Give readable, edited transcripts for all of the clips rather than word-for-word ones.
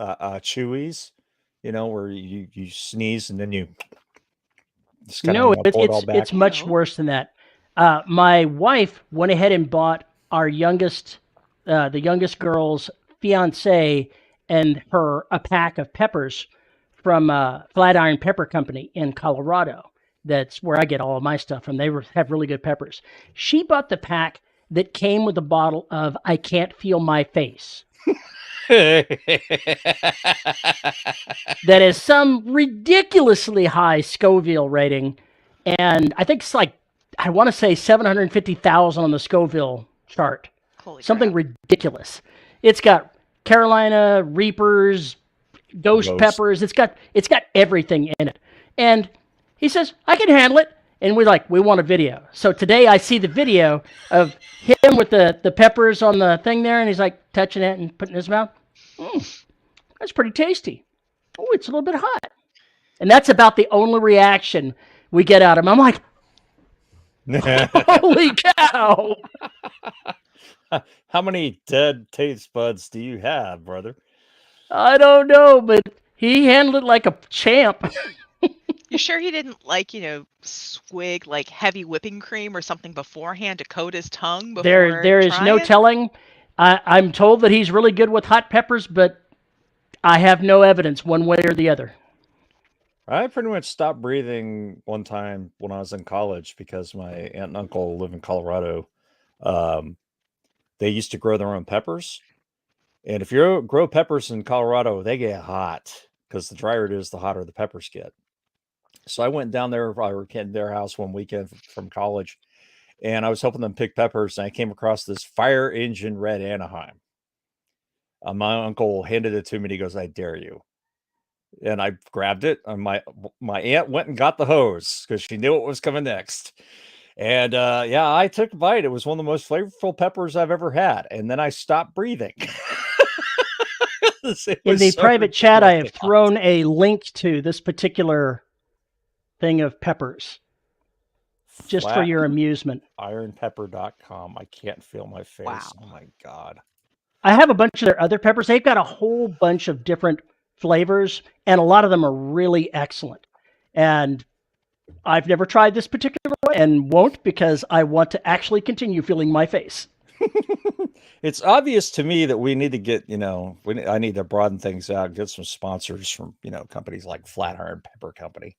chewies, where you sneeze and then you just kind of No, pull it all it's back. much No. worse than that. My wife went ahead and bought our the youngest girl's fiance, and her a pack of peppers from Flatiron Pepper Company in Colorado. That's where I get all of my stuff from. Have really good peppers. She bought the pack that came with a bottle of I Can't Feel My Face. That is some ridiculously high Scoville rating, and I think it's like I want to say 750,000 on the Scoville chart. Holy Something crap. ridiculous. It's got Carolina Reapers, Ghost Ghost. Peppers. It's got everything in it. And he says, I can handle it. And we want a video. So today I see the video of him with the peppers on the thing there, and he's like touching it and putting it in his mouth. That's pretty tasty. Oh, it's a little bit hot. And that's about the only reaction we get out of him. I'm like, holy cow. How many dead taste buds do you have, brother? I don't know, but he handled it like a champ. You sure he didn't swig like heavy whipping cream or something beforehand to coat his tongue before There is no trying? telling. I'm told that he's really good with hot peppers, but I have no evidence one way or the other. I pretty much stopped breathing one time when I was in college because my aunt and uncle live in Colorado. Um, they used to grow their own peppers. And if you grow peppers in Colorado, they get hot because the drier it is, the hotter the peppers get. So I went down there, I were at their house one weekend from college, and I was helping them pick peppers, and I came across this fire engine red Anaheim. My uncle handed it to me, and he goes, I dare you. And I grabbed it, and my aunt went and got the hose because she knew what was coming next. And yeah, I took a bite. It was one of the most flavorful peppers I've ever had. And then I stopped breathing. In the private chat, I have thrown a link to this particular thing of peppers just for your amusement. Ironpepper.com. I can't feel my face. Wow. Oh my God. I have a bunch of their other peppers. They've got a whole bunch of different flavors, and a lot of them are really excellent. And I've never tried this particular one and won't because I want to actually continue feeling my face. It's obvious to me that we need to get, I need to broaden things out, get some sponsors from, companies like Flatiron Pepper Company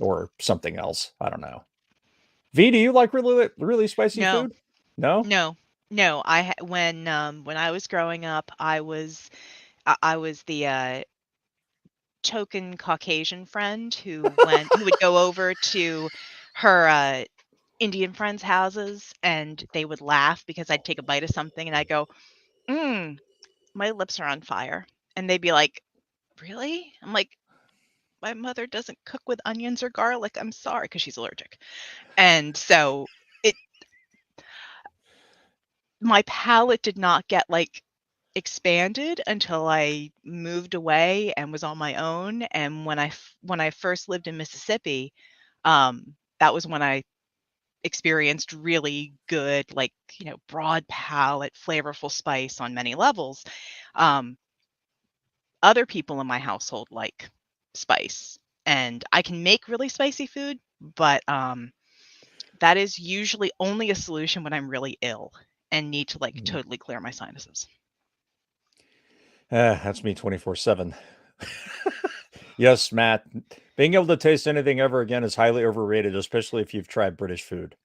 or something else. I don't know. V, do you like really, really spicy No. food? No? No. When I was growing up, I was the token Caucasian friend who would go over to her Indian friends' houses, and they would laugh because I'd take a bite of something and I'd go, my lips are on fire. And they'd be like, really? I'm like, my mother doesn't cook with onions or garlic. I'm sorry, because she's allergic. And so my palate did not get expanded until I moved away and was on my own. And when I first lived in Mississippi, that was when I experienced really good, broad palate, flavorful spice on many levels. Other people in my household like spice, and I can make really spicy food, but that is usually only a solution when I'm really ill and need to totally clear my sinuses. That's me 24/7. Yes, Matt. Being able to taste anything ever again is highly overrated, especially if you've tried British food.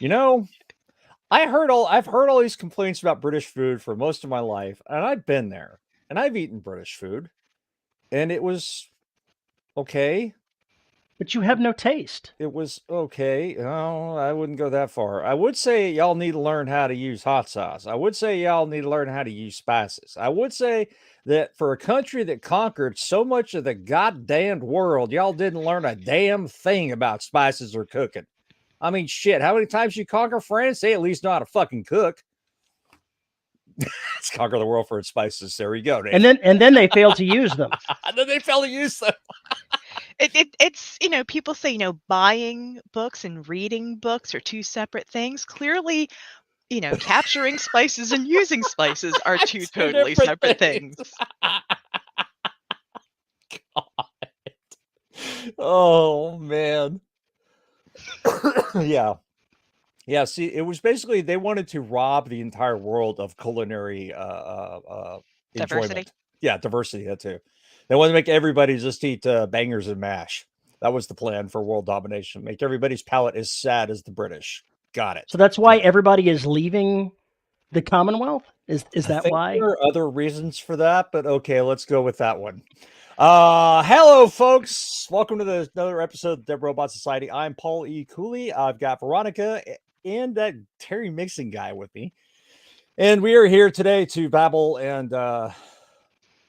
I've heard all these complaints about British food for most of my life, and I've been there, and I've eaten British food, and it was okay. But you have no taste. It was okay. Oh, I wouldn't go that far. I would say y'all need to learn how to use hot sauce. I would say y'all need to learn how to use spices. I would say that for a country that conquered so much of the goddamn world, y'all didn't learn a damn thing about spices or cooking. I mean, shit, how many times you conquer France? They at least know how to fucking cook. Let's conquer the world for its spices. There we go. And then they failed to use them. And then they failed to use them. It's people say buying books and reading books are two separate things. Clearly, capturing spices and using spices are two totally different separate things. God. Oh man. Yeah. Yeah, see, it was basically they wanted to rob the entire world of culinary Diversity. enjoyment. Yeah, diversity, that too. They wanted to make everybody just eat bangers and mash. That was the plan for world domination. Make everybody's palate as sad as the British. Got it. So that's why everybody is leaving the Commonwealth? Is I that think why? there are other reasons for that, but okay, let's go with that one. Hello, folks. Welcome to another episode of Dead Robot Society. I'm Paul E. Cooley. I've got Veronica and that Terry Mixon guy with me. And we are here today to babble and I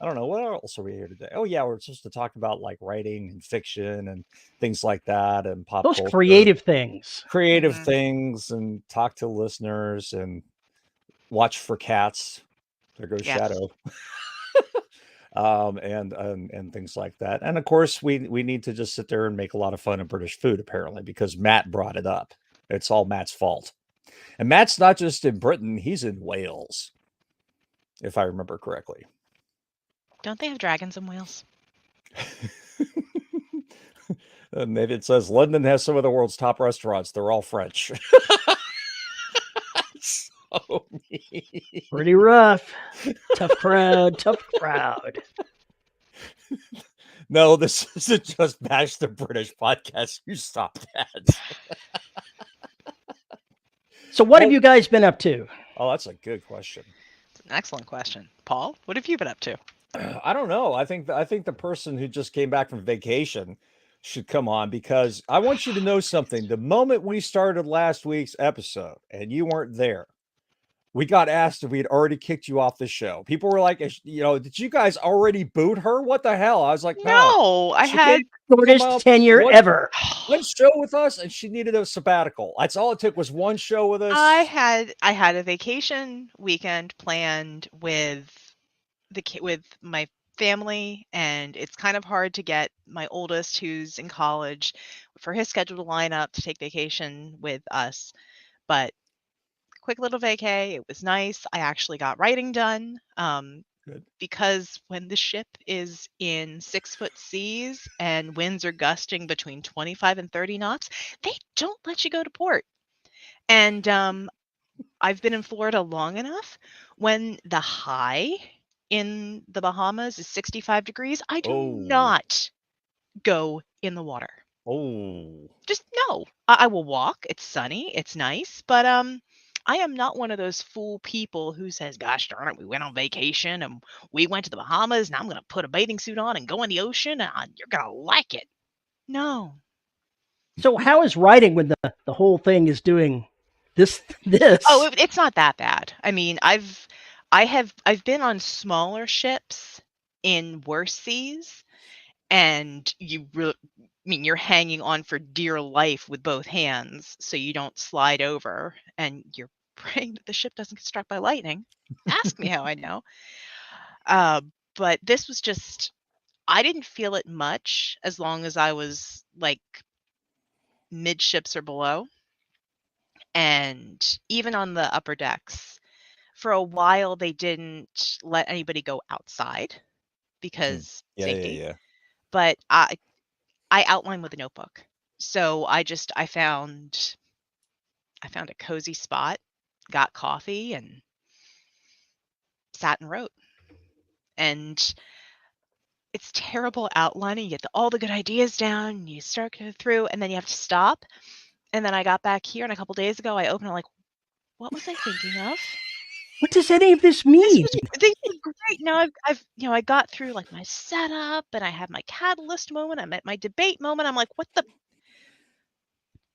don't know, what else are we here today? Oh yeah, we're supposed to talk about like writing and fiction and things like that and pop Those culture. creative things. Creative Mhm. things and talk to listeners and watch for cats. There goes Yes. Shadow. And things like that. And of course, we need to just sit there and make a lot of fun of British food, apparently, because Matt brought it up. It's all Matt's fault. And Matt's not just in Britain, he's in Wales, if I remember correctly. Don't they have dragons in Wales? Maybe it says London has some of the world's top restaurants. They're all French. So mean. Pretty rough. Tough crowd, tough crowd. No, this isn't just Bash the British podcast. You stop that. So what have you guys been up to? Oh, that's a good question. It's an excellent question. Paul, what have you been up to? I don't know. I think the person who just came back from vacation should come on, because I want you to know something. The moment we started last week's episode and you weren't there, we got asked if we had already kicked you off the show. People were like, did you guys already boot her? What the hell? I was like, No, I She had. came- Come Shortest up, tenure what- ever. one show with us, and she needed a sabbatical. That's all it took, was one show with us. I had a vacation weekend planned with with my family, and it's kind of hard to get my oldest, who's in college, for his schedule to line up to take vacation with us. But quick little vacay, it was nice. I actually got writing done. Good. Because when the ship is in 6-foot seas and winds are gusting between 25 and 30 knots, they don't let you go to port. And I've been in Florida long enough. When the high in the Bahamas is 65 degrees, I do Oh. not go in the water. Oh, Just no. I will walk. It's sunny. It's nice. But I am not one of those fool people who says, gosh darn it, we went on vacation and we went to the Bahamas and I'm going to put a bathing suit on and go in the ocean and you're going to like it. No. So how is writing when the whole thing is doing this? Oh, it's not that bad. I mean, I've been on smaller ships in worse seas, and you're hanging on for dear life with both hands so you don't slide over, and you're praying that the ship doesn't get struck by lightning. Ask me how I know. But this was just, I didn't feel it much as long as I was like midships or below. And even on the upper decks, for a while they didn't let anybody go outside because safety. yeah. But I outline with a notebook. So I found a cozy spot, got coffee, and sat and wrote. And it's terrible outlining. You get all the good ideas down, you start going through, and then you have to stop. And then I got back here, and a couple days ago, I opened it like, what was I thinking of? What does any of this mean? These were great. Now I got through like my setup, and I had my catalyst moment. I'm at my debate moment. I'm like, what the?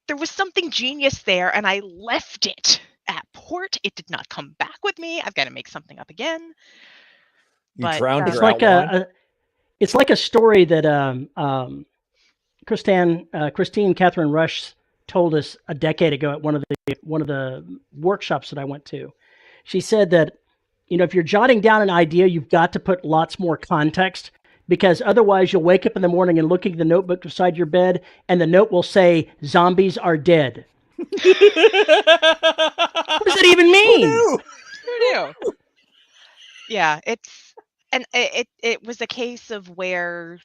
There was something genius there, and I left it at port. It did not come back with me. I've got to make something up again. You drowned It's your like outline? it's like a story that Christine Catherine Rush told us a decade ago at one of the workshops that I went to. She said that, if you're jotting down an idea, you've got to put lots more context, because otherwise you'll wake up in the morning and look at the notebook beside your bed and the note will say zombies are dead. What does that even mean? Who Who knew? Yeah, it was a case of where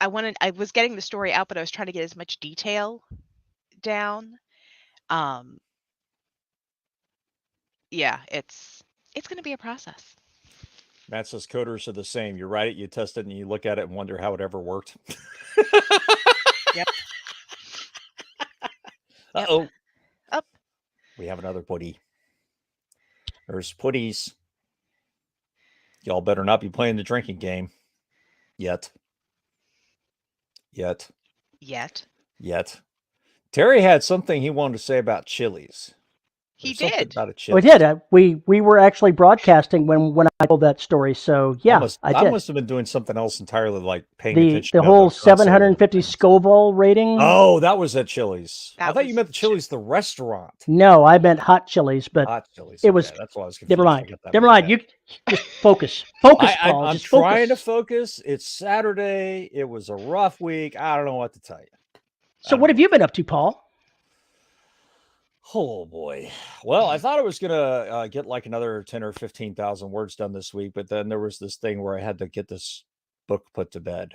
I was getting the story out, but I was trying to get as much detail down. Yeah, it's going to be a process. Matt says coders are the same. You write it, you test it, and you look at it and wonder how it ever worked. Yep. Uh-oh. Up. We have another putty. There's putties. Y'all better not be playing the drinking game. Yet. Terry had something he wanted to say about chilies. He Something did. about a We chili. did. We were actually broadcasting when I told that story. So yeah, I did. must have been doing something else entirely, like paying attention The to whole the console 750 things. Scoville rating. Oh, that was at Chili's. I That thought you was meant the Chili's, the restaurant. No, I meant hot chilies, but Hot Chili's. it Okay, was. that's why I was confused. Never I mind. got that Never mixed mind. up. You just focus. Focus, Paul. I'm Just trying to focus. focus. It's Saturday. It was a rough week. I don't know what to tell you. So what have you been up to, Paul? Oh boy. Well, I thought I was gonna get like another 10 or 15,000 words done this week, but then there was this thing where I had to get this book put to bed.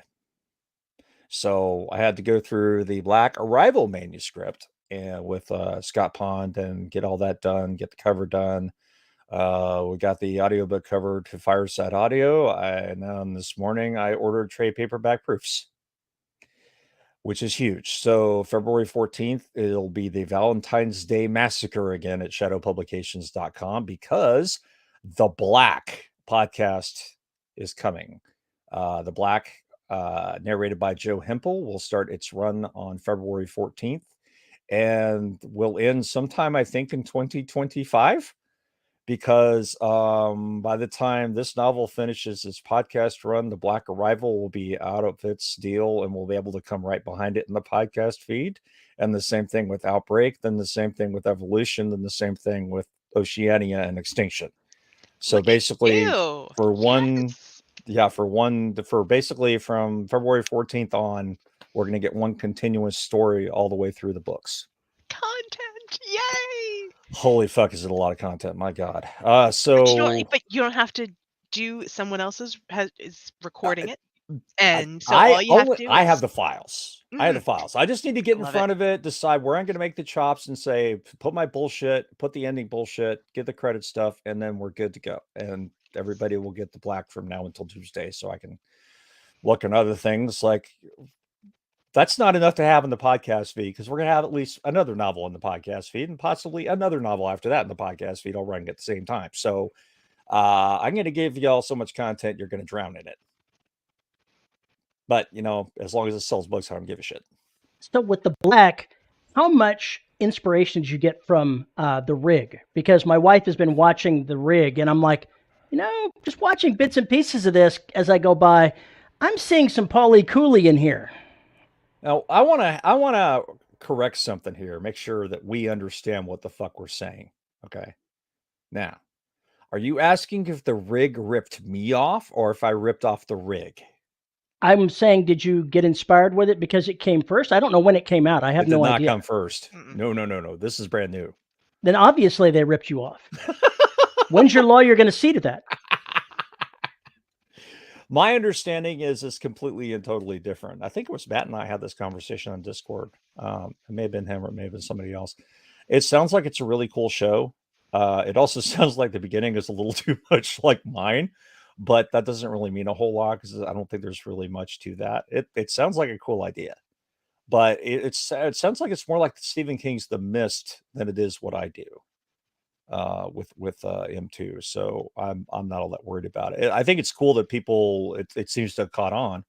So I had to go through the Black Arrival manuscript and with Scott Pond and get all that done, get the cover done. We got the audiobook cover to Fireside Audio, and then this morning I ordered trade paperback proofs, which is huge. So February 14th, it'll be the Valentine's Day Massacre again at shadowpublications.com because the Black podcast is coming. The Black, narrated by Joe Hempel, will start its run on February 14th and will end sometime, I think, in 2025. Because by the time this novel finishes its podcast run, the Black Arrival will be out of its deal and we'll be able to come right behind it in the podcast feed. And the same thing with Outbreak, then the same thing with Evolution, then the same thing with Oceania and Extinction. So basically, for basically from February 14th on, we're going to get one continuous story all the way through the books. Content, yay! Holy fuck, is it a lot of content? My God. But you don't have to do someone else's is recording it, and so all you have to do. I have the files. I have the files. I just need to get in Love front of it, decide where I'm going to make the chops, and say, put my bullshit, put the ending bullshit, get the credit stuff, and then we're good to go. And everybody will get the Black from now until Tuesday, so I can look at other things like. That's not enough to have in the podcast feed because we're going to have at least another novel in the podcast feed and possibly another novel after that in the podcast feed all running at the same time. So I'm going to give y'all so much content, you're going to drown in it. But, as long as it sells books, I don't give a shit. So with the Black, how much inspiration did you get from The Rig? Because my wife has been watching The Rig, and I'm like, just watching bits and pieces of this as I go by, I'm seeing some Paulie Cooley in here. Now, I want to correct something here. Make sure that we understand what the fuck we're saying. Okay. Now, are you asking if The Rig ripped me off or if I ripped off The Rig? I'm saying, did you get inspired with it because it came first? I don't know when it came out. I have no idea. It did not come first. No. This is brand new. Then obviously they ripped you off. When's your lawyer going to see to that? My understanding is it's completely and totally different. I think it was Matt and I had this conversation on Discord. It may have been him or it may have been somebody else. It sounds like it's a really cool show. It also sounds like the beginning is a little too much like mine, but that doesn't really mean a whole lot because I don't think there's really much to that. It sounds like a cool idea, but it sounds like it's more like Stephen King's The Mist than it is what I do. With M2, so I'm not all that worried about it. I think it's cool that people it seems to have caught on.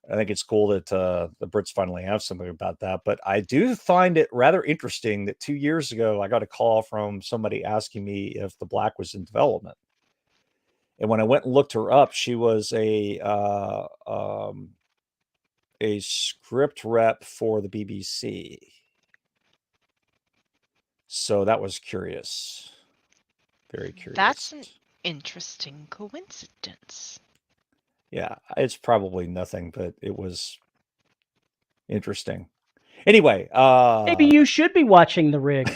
I think it's cool that the Brits finally have something about that. But I do find it rather interesting that 2 years ago I got a call from somebody asking me if The Black was in development, and when I went and looked her up, she was a script rep for the BBC. So that was curious. Very curious. That's an interesting coincidence. Yeah, it's probably nothing, but it was interesting. Anyway, Maybe you should be watching The Rig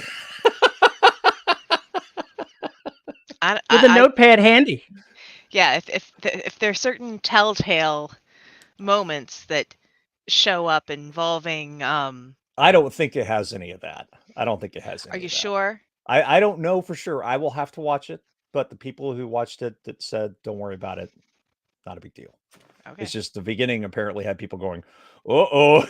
with a notepad handy. Yeah, if there are certain telltale moments that show up involving I don't think it has any of that. I don't think it has any Are of you that. sure? I don't know for sure. I will have to watch it, but the people who watched it that said don't worry about it, not a big deal. Okay. It's just the beginning apparently had people going, uh-oh.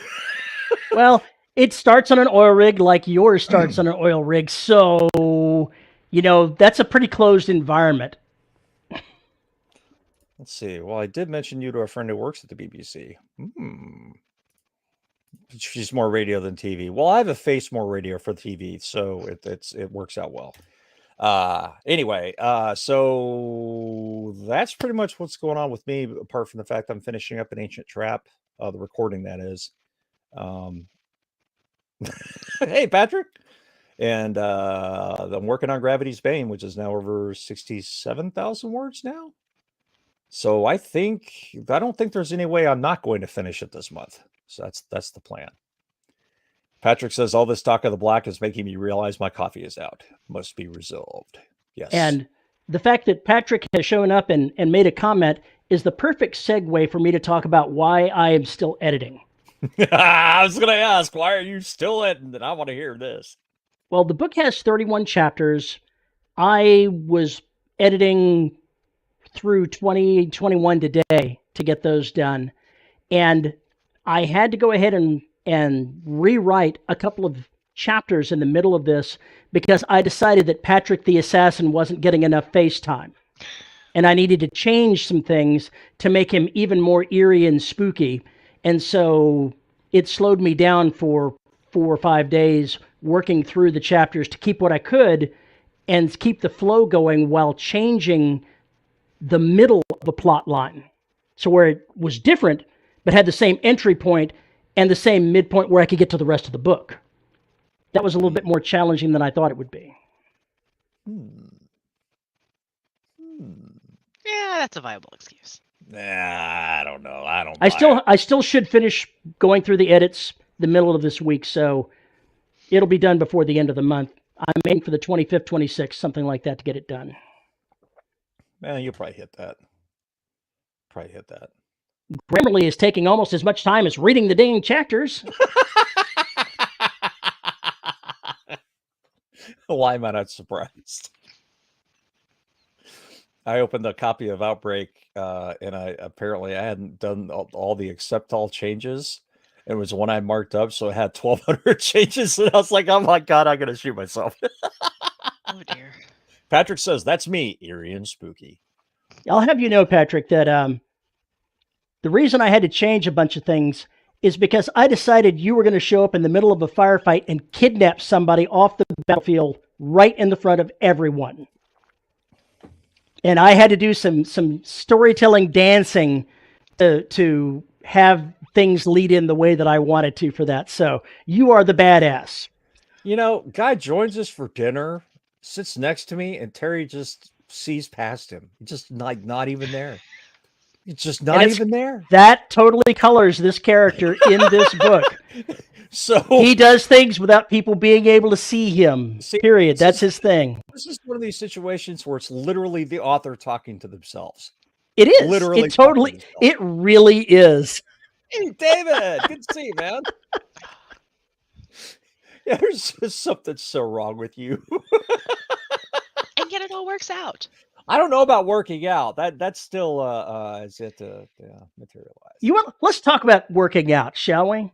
Well, it starts on an oil rig like yours starts on an oil rig, so that's a pretty closed environment. Let's see. Well, I did mention you to a friend who works at the BBC. She's more radio than TV. Well, I have a face more radio for TV, so it works out well. Anyway, so that's pretty much what's going on with me, apart from the fact I'm finishing up an Ancient Trap, the recording that is. Hey, Patrick. And I'm working on Gravity's Bane, which is now over 67,000 words now. So I don't think there's any way I'm not going to finish it this month. So that's the plan. Patrick says all this talk of the black is making me realize my coffee is out. Must be resolved. Yes. And the fact that Patrick has shown up and made a comment is the perfect segue for me to talk about why I am still editing. I was going to ask, why are you still editing? I want to hear this. Well, the book has 31 chapters. I was editing through 2021 today to get those done. And I had to go ahead and rewrite a couple of chapters in the middle of this because I decided that Patrick the Assassin wasn't getting enough face time. And I needed to change some things to make him even more eerie and spooky. And so it slowed me down for 4 or 5 days working through the chapters to keep what I could and keep the flow going while changing the middle of a plot line. So where it was different, but had the same entry point and the same midpoint where I could get to the rest of the book. That was a little bit more challenging than I thought it would be. Yeah, that's a viable excuse. Nah, I don't know. I still should finish going through the edits the middle of this week, so it'll be done before the end of the month. I'm aiming for the 25th, 26th, something like that to get it done. Man, you'll probably hit that. Grammarly is taking almost as much time as reading the dang chapters. Why am I not surprised? I opened a copy of Outbreak, and I hadn't done all the accept all changes. It was one I marked up, so it had 1,200 changes, and I was like, "Oh my god, I'm gonna shoot myself." Oh dear. Patrick says, "That's me, eerie and spooky." I'll have you know, Patrick, that the reason I had to change a bunch of things is because I decided you were going to show up in the middle of a firefight and kidnap somebody off the battlefield right in the front of everyone. And I had to do some storytelling dancing to have things lead in the way that I wanted to for that. So you are the badass. Guy joins us for dinner, sits next to me, and Terry just sees past him. He's just not even there. It's just not even there. That totally colors this character in this book. So he does things without people being able to see him. Period. That's his thing. This is one of these situations where it's literally the author talking to themselves. It is. Literally. It really is. Hey, David. Good to see you, man. Yeah, there's just something so wrong with you. And yet it all works out. I don't know about working out. That's still is yet to materialize. Let's talk about working out, shall we?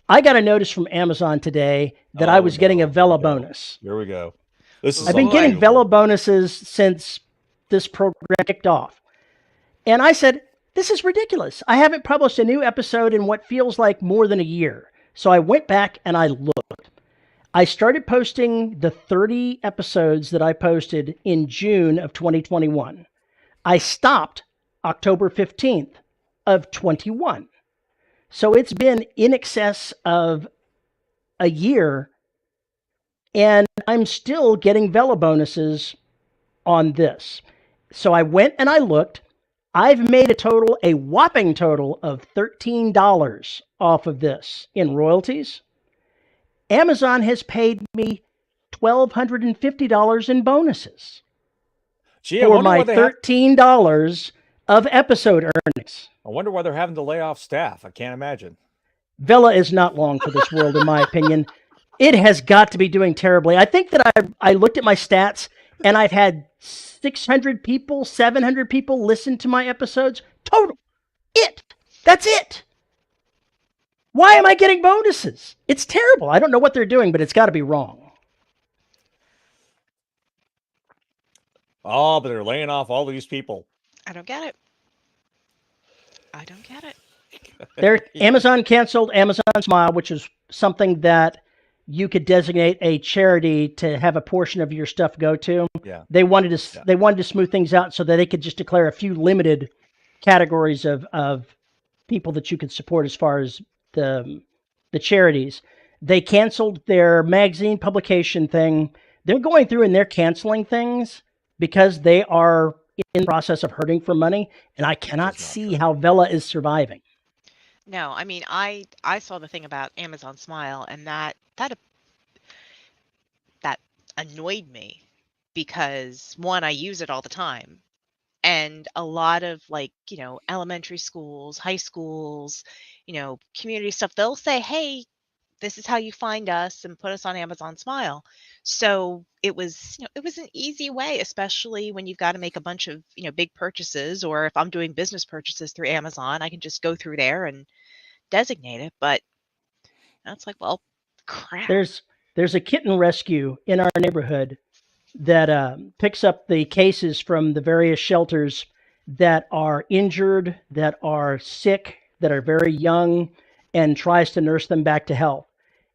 I got a notice from Amazon today that I was getting a Vela bonus. Here we go. I've been getting Vela bonuses since this program kicked off. And I said, this is ridiculous. I haven't published a new episode in what feels like more than a year. So I went back and I looked. I started posting the 30 episodes that I posted in June of 2021. I stopped October 15th of 21. So it's been in excess of a year, and I'm still getting Vela bonuses on this. So I went and I looked. I've made a whopping total of $13 off of this in royalties. Amazon has paid me $1,250 in bonuses Gee, I for wonder my why they have. $13 of episode earnings. I wonder why they're having to lay off staff. I can't imagine. Vela is not long for this world, in my opinion. It has got to be doing terribly. I think that I looked at my stats, and I've had 600 people, 700 people listen to my episodes total. That's it. Why am I getting bonuses? It's terrible. I don't know what they're doing, but it's got to be wrong. Oh, but they're laying off all these people. I don't get it. I don't get it. Amazon canceled Amazon Smile, which is something that you could designate a charity to have a portion of your stuff go to. Yeah. They wanted to smooth things out so that they could just declare a few limited categories of people that you could support as far as the charities. They canceled their magazine publication thing. They're going through and they're canceling things because they are in the process of hurting for money, and I cannot see how Vela is surviving. No, I mean, I saw the thing about Amazon Smile, and that annoyed me because, one, I use it all the time, and a lot of, like, elementary schools, high schools, community stuff, they'll say, hey, this is how you find us, and put us on Amazon Smile. So it was an easy way, especially when you've got to make a bunch of big purchases, or if I'm doing business purchases through Amazon, I can just go through there and designate it. But that's like, well, crap. There's a kitten rescue in our neighborhood that picks up the cases from the various shelters that are injured, that are sick, that are very young, and tries to nurse them back to health.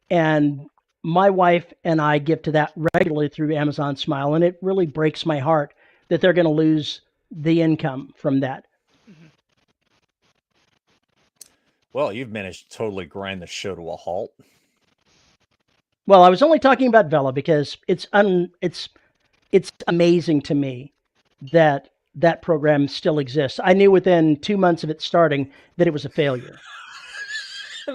And my wife and I give to that regularly through Amazon Smile, and it really breaks my heart that they're going to lose the income from that. Mhm. Well, you've managed to totally grind the show to a halt. Well, I was only talking about Vela because it's amazing to me that that program still exists. I knew within 2 months of it starting that it was a failure.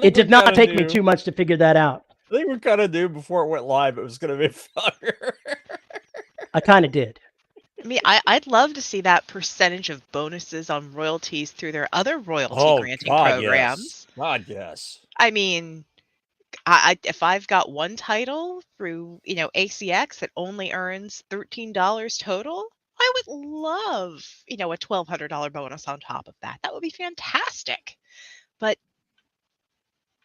It did not take me 2 months to figure that out. I think we kind of knew before it went live it was going to be a failure. I kind of did. I mean, I'd love to see that percentage of bonuses on royalties through their other royalty granting programs. Yes. God, yes. I mean, if I've got one title through ACX that only earns $13 total, I would love a $1,200 bonus on top of that. That would be fantastic. But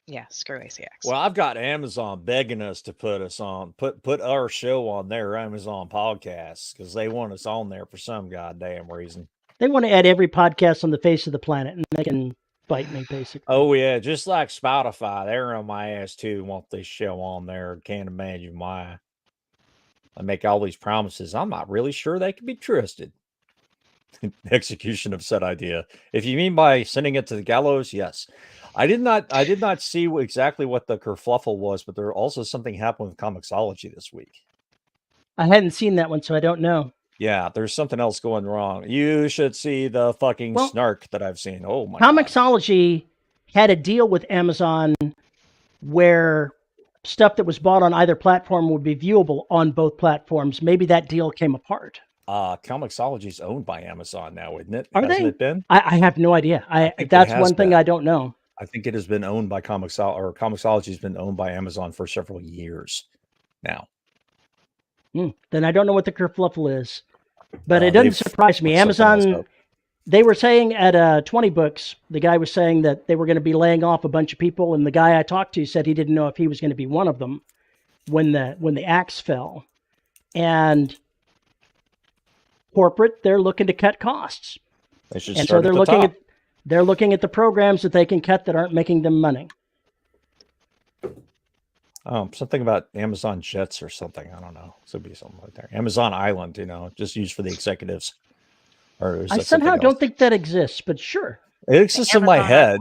yeah, screw ACX. Well, I've got Amazon begging us to put us on, put our show on their Amazon podcasts because they want us on there for some goddamn reason. They want to add every podcast on the face of the planet, and they can bite me, basically. Oh, yeah, just like Spotify. They're on my ass, too, want this show on there. Can't imagine why. I make all these promises. I'm not really sure they can be trusted. Execution of said idea. If you mean by sending it to the gallows, yes. I did not see exactly what the kerfluffle was, but there also something happened with Comixology this week. I hadn't seen that one, so I don't know. Yeah, there's something else going wrong. You should see the fucking snark that I've seen. Oh my Comixology had a deal with Amazon where stuff that was bought on either platform would be viewable on both platforms. Maybe that deal came apart. Comixology is owned by Amazon now, isn't it? Hasn't it been? I have no idea. That's one thing I don't know. I think it has been owned by Comixology, or Comixology has been owned by Amazon for several years now. Then I don't know what the kerfluffle is, but it doesn't surprise me. Amazon, they were saying at 20 Books, the guy was saying that they were going to be laying off a bunch of people, and the guy I talked to said he didn't know if he was going to be one of them when the axe fell. And corporate, they're looking to cut costs, and so they're looking at the programs that they can cut that aren't making them money. Something about Amazon Jets or something. I don't know. It should be something like that. Amazon Island, just used for the executives. Or I somehow don't think that exists, but sure. It exists in my head.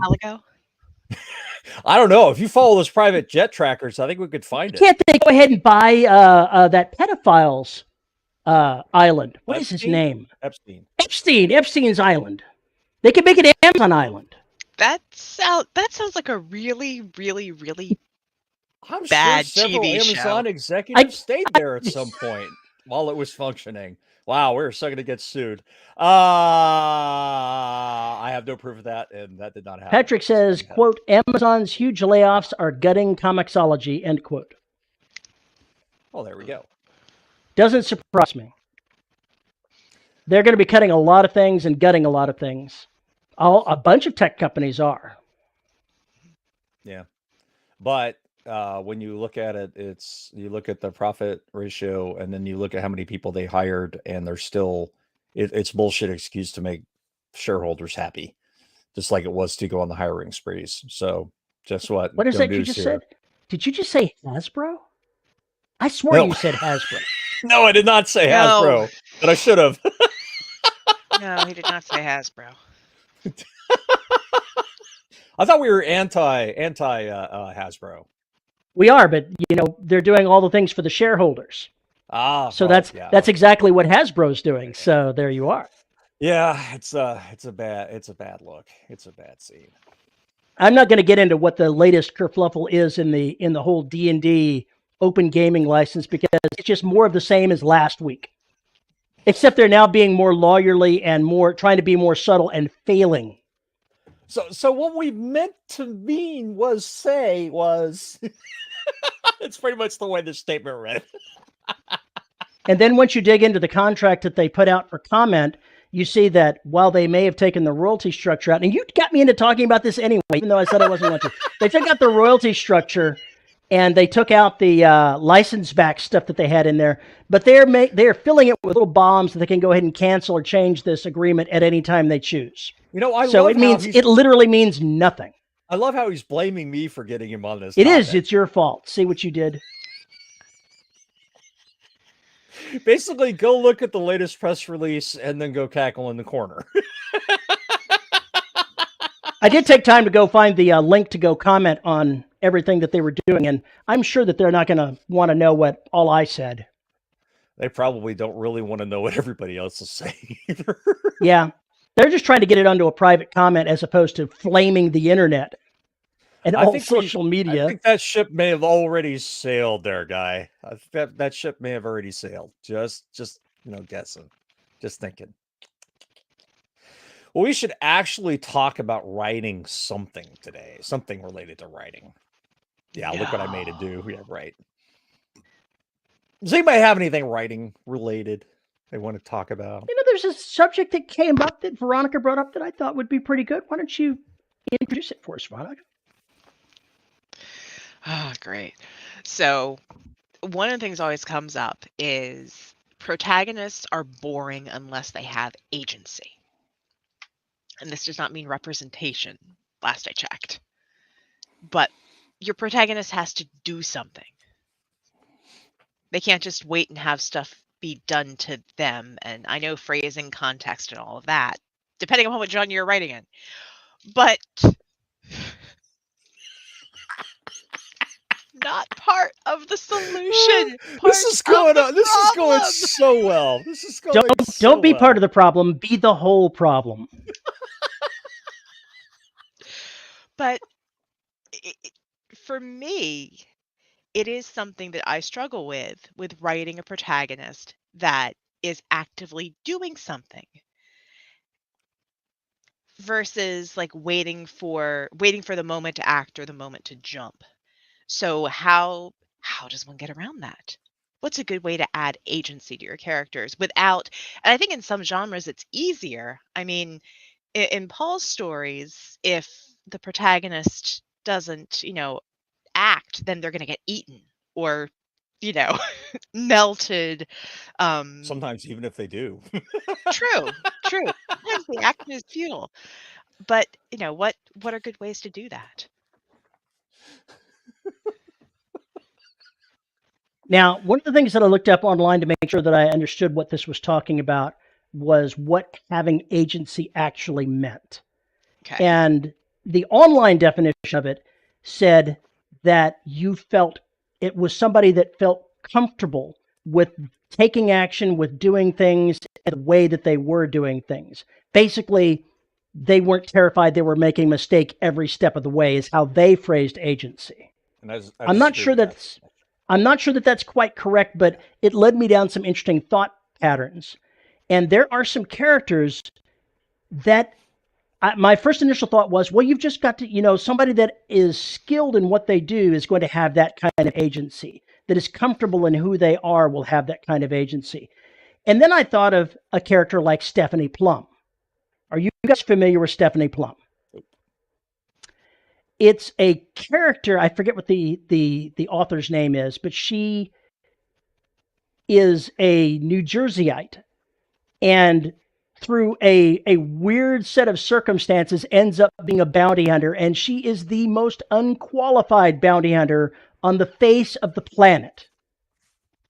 I don't know. If you follow those private jet trackers, I think we could find it. Can't they go ahead and buy that pedophiles island? What is his name? Epstein's Island. They could make it Amazon Island. That sounds like a really, really, really I'm bad sure several TV Amazon show. executives stayed there at some point while it was functioning. Wow, we're so going to get sued. I have no proof of that, and that did not happen. Patrick says, quote, Amazon's huge layoffs are gutting Comixology, end quote. Oh, there we go. Doesn't surprise me. They're going to be cutting a lot of things and gutting a lot of things. A bunch of tech companies are. Yeah. But when you look at it, you look at the profit ratio, and then you look at how many people they hired, and they're still, it's bullshit excuse to make shareholders happy, just like it was to go on the hiring sprees. So just what? What is that you just said? Did you just say Hasbro? I swear you said Hasbro. No, I did not say Hasbro, but I should have. No, he did not say Hasbro. I thought we were anti Hasbro. We are, but they're doing all the things for the shareholders. So that's exactly what Hasbro's doing. So there you are. Yeah, it's a bad look. It's a bad scene. I'm not going to get into what the latest kerfluffle is in the whole D&D open gaming license, because it's just more of the same as last week. Except they're now being more lawyerly and trying to be more subtle and failing. So what we meant to mean was it's pretty much the way the statement read. And then once you dig into the contract that they put out for comment, you see that while they may have taken the royalty structure out, and you got me into talking about this anyway, even though I said I wasn't going to. They took out the royalty structure, and they took out the license back stuff that they had in there. But they're filling it with little bombs that they can go ahead and cancel or change this agreement at any time they choose. It literally means nothing. I love how he's blaming me for getting him on this. It's your fault. See what you did? Basically, go look at the latest press release and then go cackle in the corner. I did take time to go find the link to go comment on everything that they were doing, and I'm sure that they're not going to want to know what all I said. They probably don't really want to know what everybody else is saying either. Yeah. They're just trying to get it onto a private comment as opposed to flaming the internet and all social media. I think that ship may have already sailed there, guy. I think that ship may have already sailed. Just guessing. Just thinking. Well, we should actually talk about writing something today. Something related to writing. Yeah, look what I made it do. Yeah, right. Does anybody have anything writing related they want to talk about? There's a subject that came up that Veronica brought up that I thought would be pretty good. Why don't you introduce it for us, Veronica? Oh, great. So one of the things always comes up is protagonists are boring unless they have agency. And this does not mean representation, last I checked. But your protagonist has to do something. They can't just wait and have stuff be done to them. And I know phrasing, context, and all of that, depending on what genre you're writing in. But not part of the solution. This is going so well. This is going Don't be part of the problem. Be the whole problem. But for me, it is something that I struggle with writing a protagonist that is actively doing something versus like waiting for the moment to act or the moment to jump. So how does one get around that? What's a good way to add agency to your characters without, and I think in some genres it's easier. I mean, in Paul's stories, if the protagonist doesn't, act, then they're going to get eaten or, melted. Sometimes even if they do. True. Sometimes the action is futile. But, what are good ways to do that? Now, one of the things that I looked up online to make sure that I understood what this was talking about was what having agency actually meant. Okay. And the online definition of it said that you felt it was somebody that felt comfortable with taking action, with doing things the way that they were doing things. Basically, they weren't terrified they were making a mistake every step of the way is how they phrased agency. And I I'm not disagree sure with that. I'm not sure that that's quite correct, but it led me down some interesting thought patterns. And there are some characters that my first initial thought was, well, you've just got to, somebody that is skilled in what they do is going to have that kind of agency, that is comfortable in who they are will have that kind of agency. And then I thought of a character like Stephanie Plum. Are you guys familiar with Stephanie Plum? It's a character, I forget what the author's name is, but she is a New Jerseyite, and through a weird set of circumstances ends up being a bounty hunter, and she is the most unqualified bounty hunter on the face of the planet.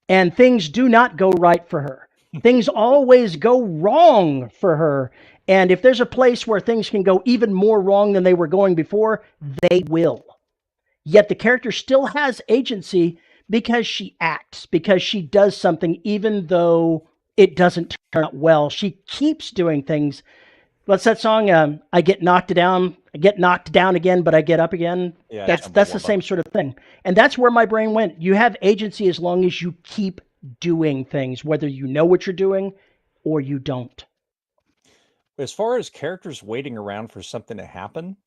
And things do not go right for her. Things always go wrong for her. And if there's a place where things can go even more wrong than they were going before, they will. Yet the character still has agency because she acts, because she does something even though it doesn't turn out well. She keeps doing things. What's that song? I get knocked down again, but I get up again. Yeah, that's the same sort of thing. And that's where my brain went. You have agency as long as you keep doing things, whether you know what you're doing or you don't. As far as characters waiting around for something to happen,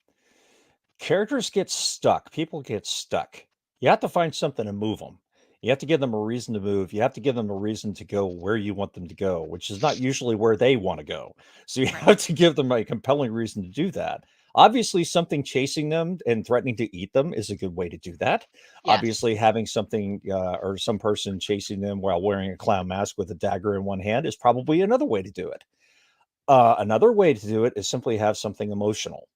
characters get stuck. People get stuck. You have to find something to move them. You have to give them a reason to move. You have to give them a reason to go where you want them to go, which is not usually where they want to go. So you have to give them a compelling reason to do that. Obviously, something chasing them and threatening to eat them is a good way to do that. Yes. Obviously, having something or some person chasing them while wearing a clown mask with a dagger in one hand is probably another way to do it. Another way to do it is simply have something emotional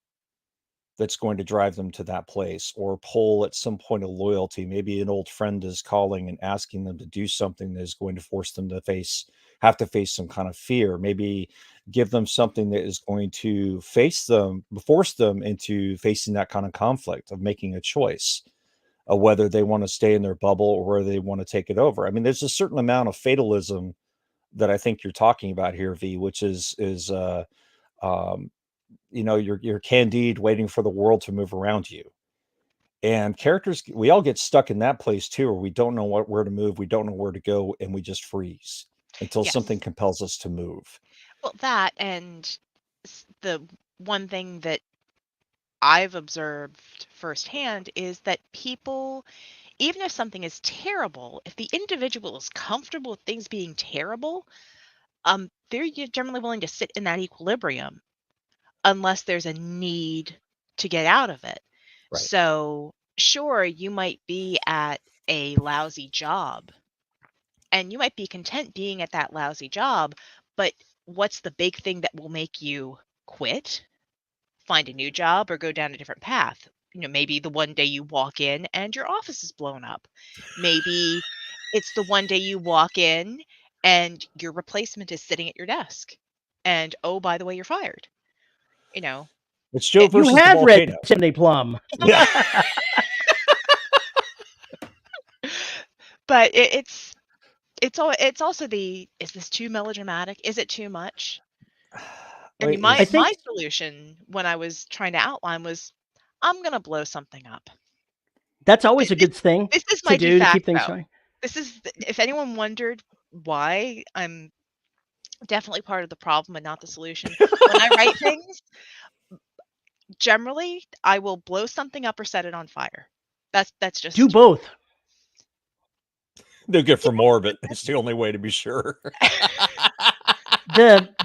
that's going to drive them to that place, or pull at some point of loyalty. Maybe an old friend is calling and asking them to do something that is going to force them to have to face some kind of fear. Maybe give them something that is going to force them into facing that kind of conflict of making a choice of whether they want to stay in their bubble or whether they want to take it over. I mean, there's a certain amount of fatalism that I think you're talking about here, V, which is you're Candide waiting for the world to move around you. And characters, we all get stuck in that place too, where we don't know where to move, we don't know where to go, and we just freeze until something compels us to move. Well, that, and the one thing that I've observed firsthand is that people, even if something is terrible, if the individual is comfortable with things being terrible, they're generally willing to sit in that equilibrium unless there's a need to get out of it. Right. So sure, you might be at a lousy job and you might be content being at that lousy job, but what's the big thing that will make you quit, find a new job, or go down a different path? Maybe the one day you walk in and your office is blown up. Maybe it's the one day you walk in and your replacement is sitting at your desk. And oh, by the way, you're fired. It's Joe versus You have the read volcano. Stephanie Plum. Yeah. But it's also is this too melodramatic? Is it too much? I mean, my solution when I was trying to outline was, I'm gonna blow something up. That's always a good thing. This is my to keep things going. going. This is, if anyone wondered why, I'm definitely part of the problem and not the solution. When I write things, generally I will blow something up or set it on fire. That's just do both. They'll get for more, but it's the only way to be sure.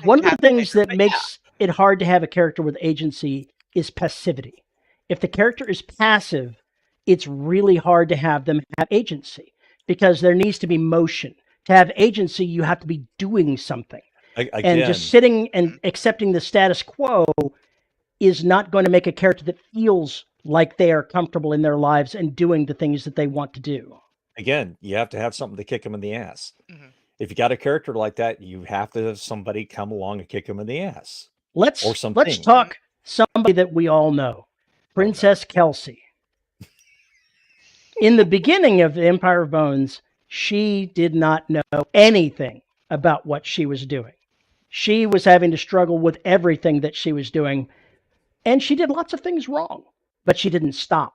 One of the things that makes it hard to have a character with agency is passivity. If the character is passive, it's really hard to have them have agency because there needs to be motion. To have agency, you have to be doing something. And just sitting and accepting the status quo is not going to make a character that feels like they are comfortable in their lives and doing the things that they want to do. Again, you have to have something to kick them in the ass. Mm-hmm. If you got a character like that, you have to have somebody come along and kick them in the ass. Let's talk somebody that we all know, Princess Kelsey. In the beginning of the Empire of Bones, she did not know anything about what she was doing. She was having to struggle with everything that she was doing, and she did lots of things wrong, but she didn't stop.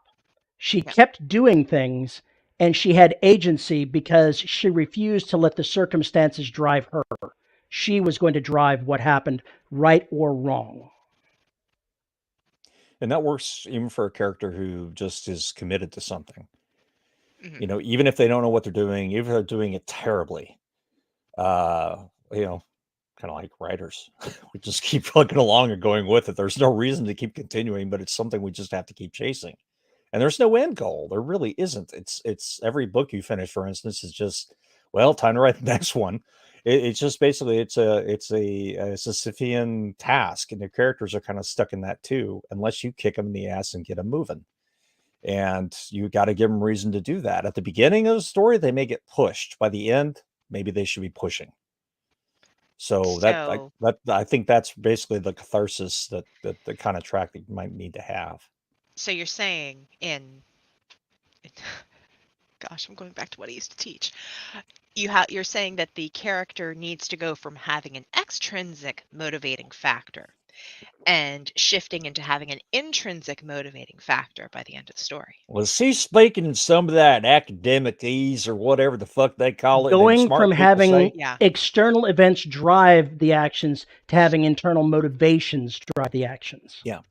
She kept doing things, and she had agency because she refused to let the circumstances drive her. She was going to drive what happened, right or wrong. And that works even for a character who just is committed to something. Mhm. You know, even if they don't know what they're doing, even if they're doing it terribly, you know, kind of like writers, we just keep plugging along and going with it. There's no reason to keep continuing, but it's something we just have to keep chasing. And there's no end goal. There really isn't. It's every book you finish, for instance, is just, well, time to write the next one. It's just basically it's a Sisyphean task, and the characters are kind of stuck in that too, unless you kick them in the ass and get them moving. And you got to give them reason to do that. At the beginning of the story, they may get pushed. By the end, maybe they should be pushing. So I think that's basically the catharsis that the kind of track that you might need to have. So you're saying gosh, I'm going back to what I used to teach. You're saying that the character needs to go from having an extrinsic motivating factor and shifting into having an intrinsic motivating factor by the end of the story. Was he speaking in some of that academic ease or whatever the fuck they call it? Going from having Yeah. external events drive the actions to having internal motivations drive the actions. Yeah.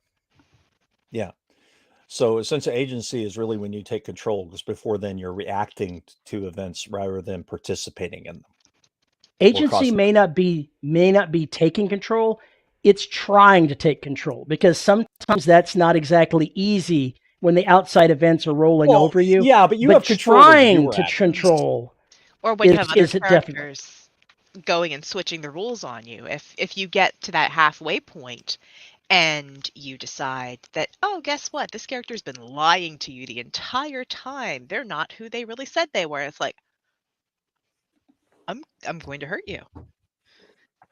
Yeah. So a sense of agency is really when you take control, because before then you're reacting to events rather than participating in them. Agency may not be taking control. It's trying to take control, because sometimes that's not exactly easy when the outside events are rolling over you. Yeah, but you have control. Trying to control. Or when you have other characters going and switching the rules on you. If you get to that halfway point and you decide that, oh, guess what? This character's been lying to you the entire time. They're not who they really said they were. It's like, I'm going to hurt you.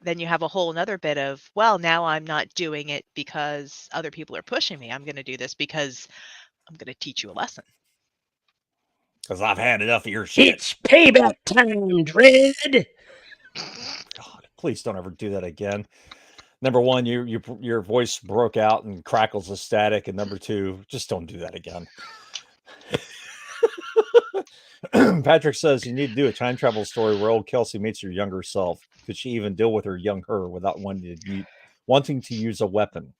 Then you have a whole another bit of, well, now I'm not doing it because other people are pushing me. I'm going to do this because I'm going to teach you a lesson. Because I've had enough of your shit. It's payback time, Dread. God, please don't ever do that again. Number one, your voice broke out and crackles of static, and number two, just don't do that again. Patrick says you need to do a time travel story where old Kelsey meets her younger self. Could she even deal with her young her without wanting to use a weapon?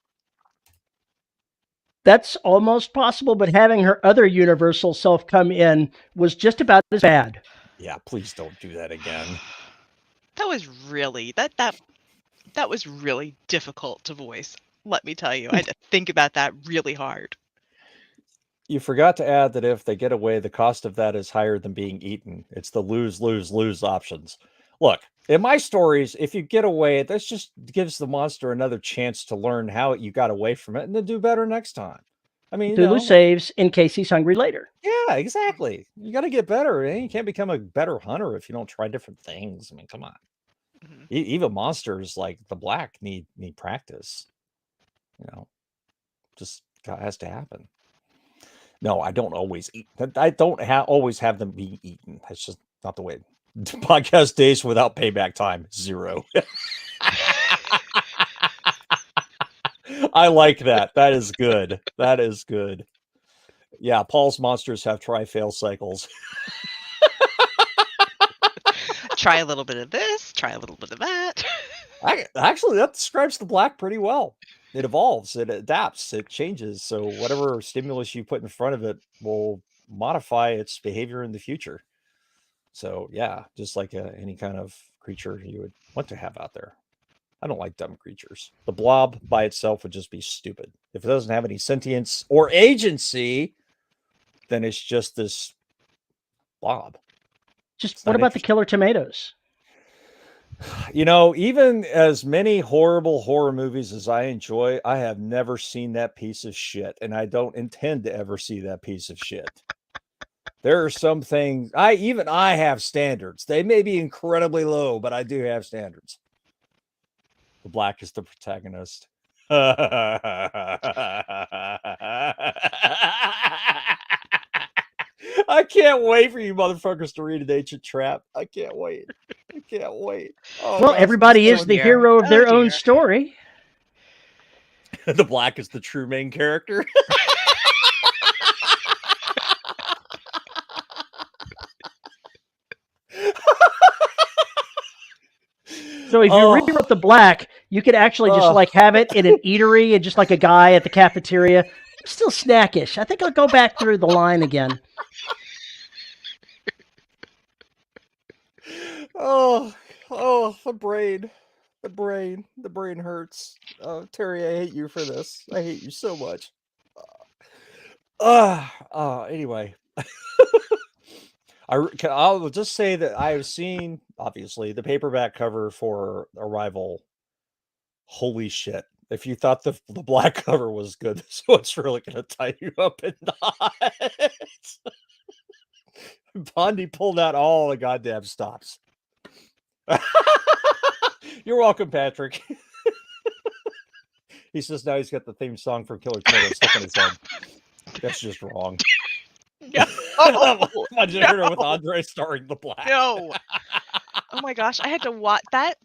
That's almost possible, but having her other universal self come in was just about as bad. Yeah, please don't do that again. That was really that was really difficult to voice. Let me tell you, I had to think about that really hard. You forgot to add that if they get away, the cost of that is higher than being eaten. It's the lose, lose, lose options. Look, in my stories, if you get away, that just gives the monster another chance to learn how you got away from it and to do better next time. I mean, Cthulhu saves in case he's hungry later. Yeah, exactly. You got to get better. You can't become a better hunter if you don't try different things. I mean, come on. Mm-hmm. Even monsters like the Black need practice. You know, just has to happen. No, I don't always eat. I don't always have them being eaten. That's just not the way. Podcast days without payback time, 0. I like that. That is good. That is good. Yeah, Paul's monsters have try-fail cycles. Try a little bit of this, try a little bit of that. Actually, that describes the Black pretty well. It evolves, it adapts, it changes. So whatever stimulus you put in front of it will modify its behavior in the future. So yeah, just like any kind of creature you would want to have out there. I don't like dumb creatures. The blob by itself would just be stupid. If it doesn't have any sentience or agency, then it's just this blob. Just what about the killer tomatoes? You know, even as many horrible horror movies as I enjoy, I have never seen that piece of shit, and I don't intend to ever see that piece of shit. There are some things I have standards. They may be incredibly low, but I do have standards. The Black is the protagonist. I can't wait for you motherfuckers to read An Ancient Trap. I can't wait. I can't wait. Oh, well, everybody is the hero of their own story. The Black is the true main character. So if you rewrote the black, you could actually just like have it in an eatery and just like a guy at the cafeteria. Still snackish. I think I'll go back through the line again. Oh, the brain hurts. Oh, Terry, I hate you for this. I hate you so much. Anyway, I'll just say that I've seen, obviously, the paperback cover for Arrival. Holy shit. If you thought the black cover was good, this one's really going to tie you up in knots. Bondi pulled out all the goddamn stops. You're welcome, Patrick. He says now he's got the theme song from Killer Tomato stuck in his head. That's just wrong. No. No. With Andre starring the black. No. Oh my gosh, I had to watch that.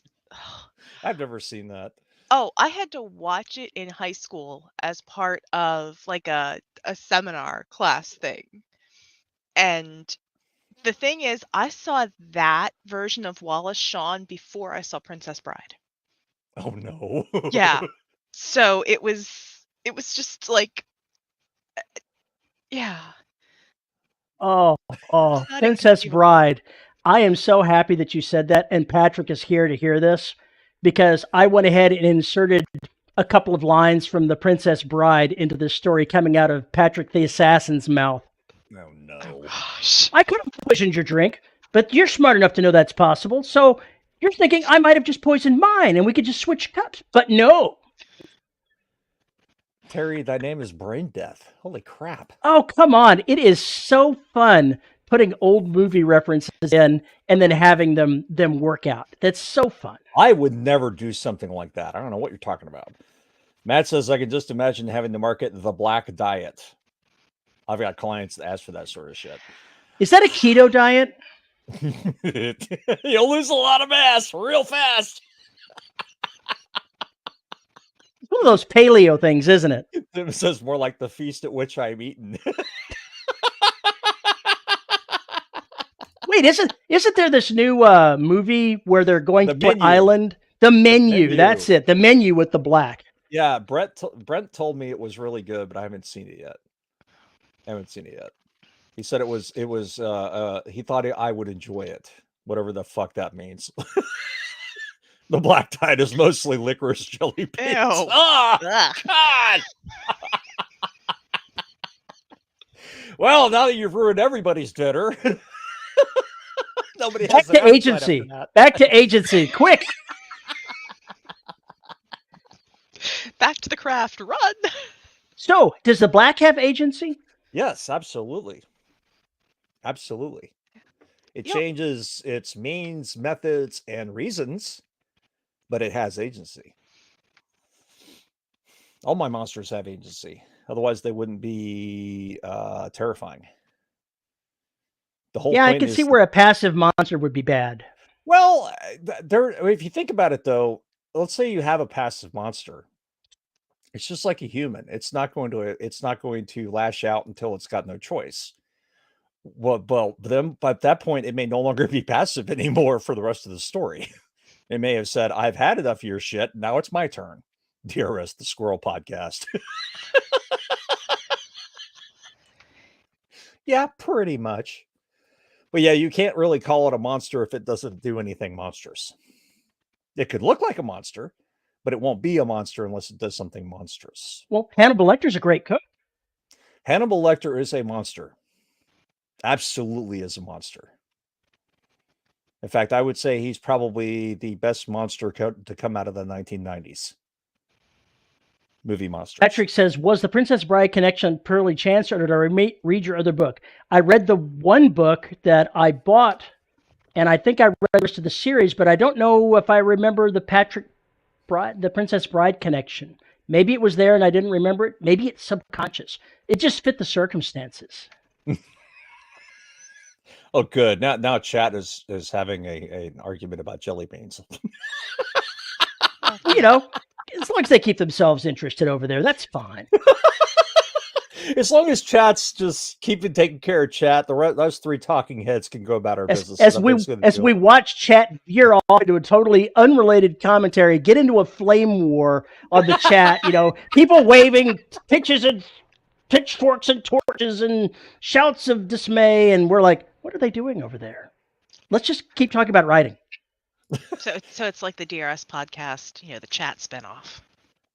I've never seen that. Oh, I had to watch it in high school as part of like a seminar class thing. And the thing is, I saw that version of Wallace Shawn before I saw Princess Bride. Oh no. Yeah. So it was just like, yeah. Oh, Princess Bride. I am so happy that you said that, and Patrick is here to hear this, because I went ahead and inserted a couple of lines from the Princess Bride into this story coming out of Patrick the Assassin's mouth. Oh no. Oh, gosh. I could have poisoned your drink, but you're smart enough to know that's possible, so you're thinking I might have just poisoned mine and we could just switch cups. But no. Terry, thy name is Brain Death. Holy crap. Oh, come on. It is so fun putting old movie references in and then having them work out. That's so fun. I would never do something like that. I don't know what you're talking about. Matt says, I can just imagine having to market the black diet. I've got clients that ask for that sort of shit. Is that a keto diet? You'll lose a lot of mass real fast. One of those paleo things, isn't it? It says more like the feast at which I'm eaten. Wait, isn't there this new movie where they're going to an Menu. island? The menu. That's it. The menu with the black. Yeah, Brent told me it was really good, but I haven't seen it yet. He said it was he thought I would enjoy it, whatever the fuck that means. The black diet is mostly licorice jelly beans. Ew. Oh, Ugh. God. Well, now that you've ruined everybody's dinner, nobody Back has to agency. Back to agency. Quick. Back to the craft. Run. So, does the black have agency? Yes, absolutely. Absolutely. It Yep. changes its means, methods, and reasons, but it has agency. All my monsters have agency. Otherwise, they wouldn't be terrifying. The whole Yeah, I point can is see where a passive monster would be bad. Well, if you think about it, though, let's say you have a passive monster. It's just like a human. It's not going to lash out until it's got no choice. But at that point, it may no longer be passive anymore for the rest of the story. It may have said, I've had enough of your shit. Now it's my turn. DRS, the Squirrel Podcast. Yeah, pretty much. But yeah, you can't really call it a monster if it doesn't do anything monstrous. It could look like a monster, but it won't be a monster unless it does something monstrous. Well, Hannibal Lecter's a great cook. Hannibal Lecter is a monster. Absolutely is a monster. In fact, I would say he's probably the best monster to come out of the 1990s. Movie monsters. Patrick says, was the Princess Bride connection purely chance, or did I read your other book? I read the one book that I bought, and I think I read the rest of the series, but I don't know if I remember the Princess Bride connection. Maybe it was there and I didn't remember it. Maybe it's subconscious. It just fit the circumstances. Oh, good. Now chat is having an argument about jelly beans. You know, as long as they keep themselves interested over there, that's fine. As long as chat's just keeping taking care of chat, those three talking heads can go about our business. As we watch chat veer off into a totally unrelated commentary, get into a flame war on the chat. People waving pitches and pitchforks and torches and shouts of dismay, and we're like, what are they doing over there? Let's just keep talking about writing. So it's like the DRS podcast, the chat spinoff.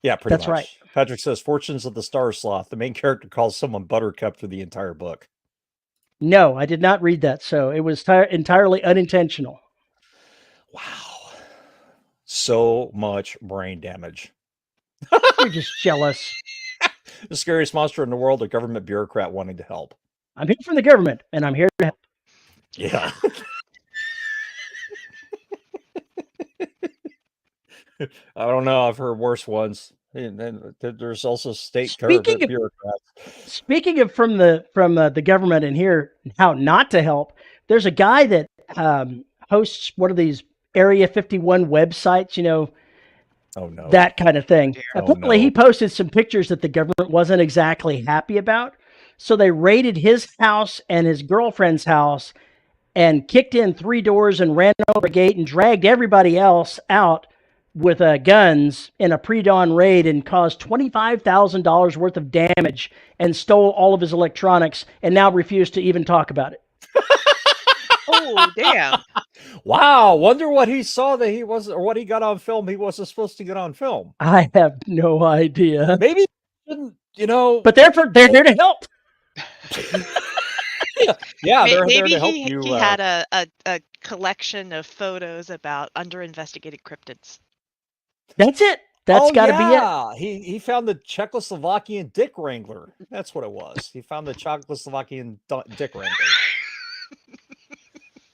Yeah, pretty much. That's right. Patrick says, Fortunes of the Star Sloth. The main character calls someone Buttercup through the entire book. No, I did not read that, so it was entirely unintentional. Wow. So much brain damage. You're just jealous. The scariest monster in the world, a government bureaucrat wanting to help. I'm here from the government, and I'm here to help. Yeah. I don't know. I've heard worse ones. And there's also state government bureaucrats. Speaking of from the government and here how not to help, there's a guy that hosts one of these Area 51 websites. Oh no, that kind of thing. Oh, Apparently, he posted some pictures that the government wasn't exactly happy about. So they raided his house and his girlfriend's house and kicked in 3 doors and ran over a gate and dragged everybody else out with guns in a pre-dawn raid and caused $25,000 worth of damage and stole all of his electronics and now refused to even talk about it. Oh, damn. Wow. Wonder what he saw that he wasn't, or what he got on film he wasn't supposed to get on film. I have no idea. Maybe, But they're here to help. Yeah, they're Maybe there to help you. He had a collection of photos about under-investigated cryptids. That's it. That's got to be it. He found the Czechoslovakian dick wrangler. That's what it was. He found the Czechoslovakian dick wrangler.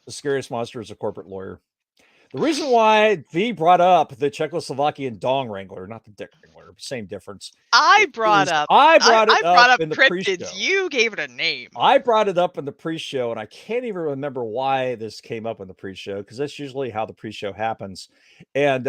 The scariest monster is a corporate lawyer. The reason why V brought up the Czechoslovakian dong wrangler, not the dick wrangler, same difference. I brought up in the cryptids. pre-show. You gave it a name. I brought it up in the pre-show, and I can't even remember why this came up in the pre-show, because that's usually how the pre-show happens. And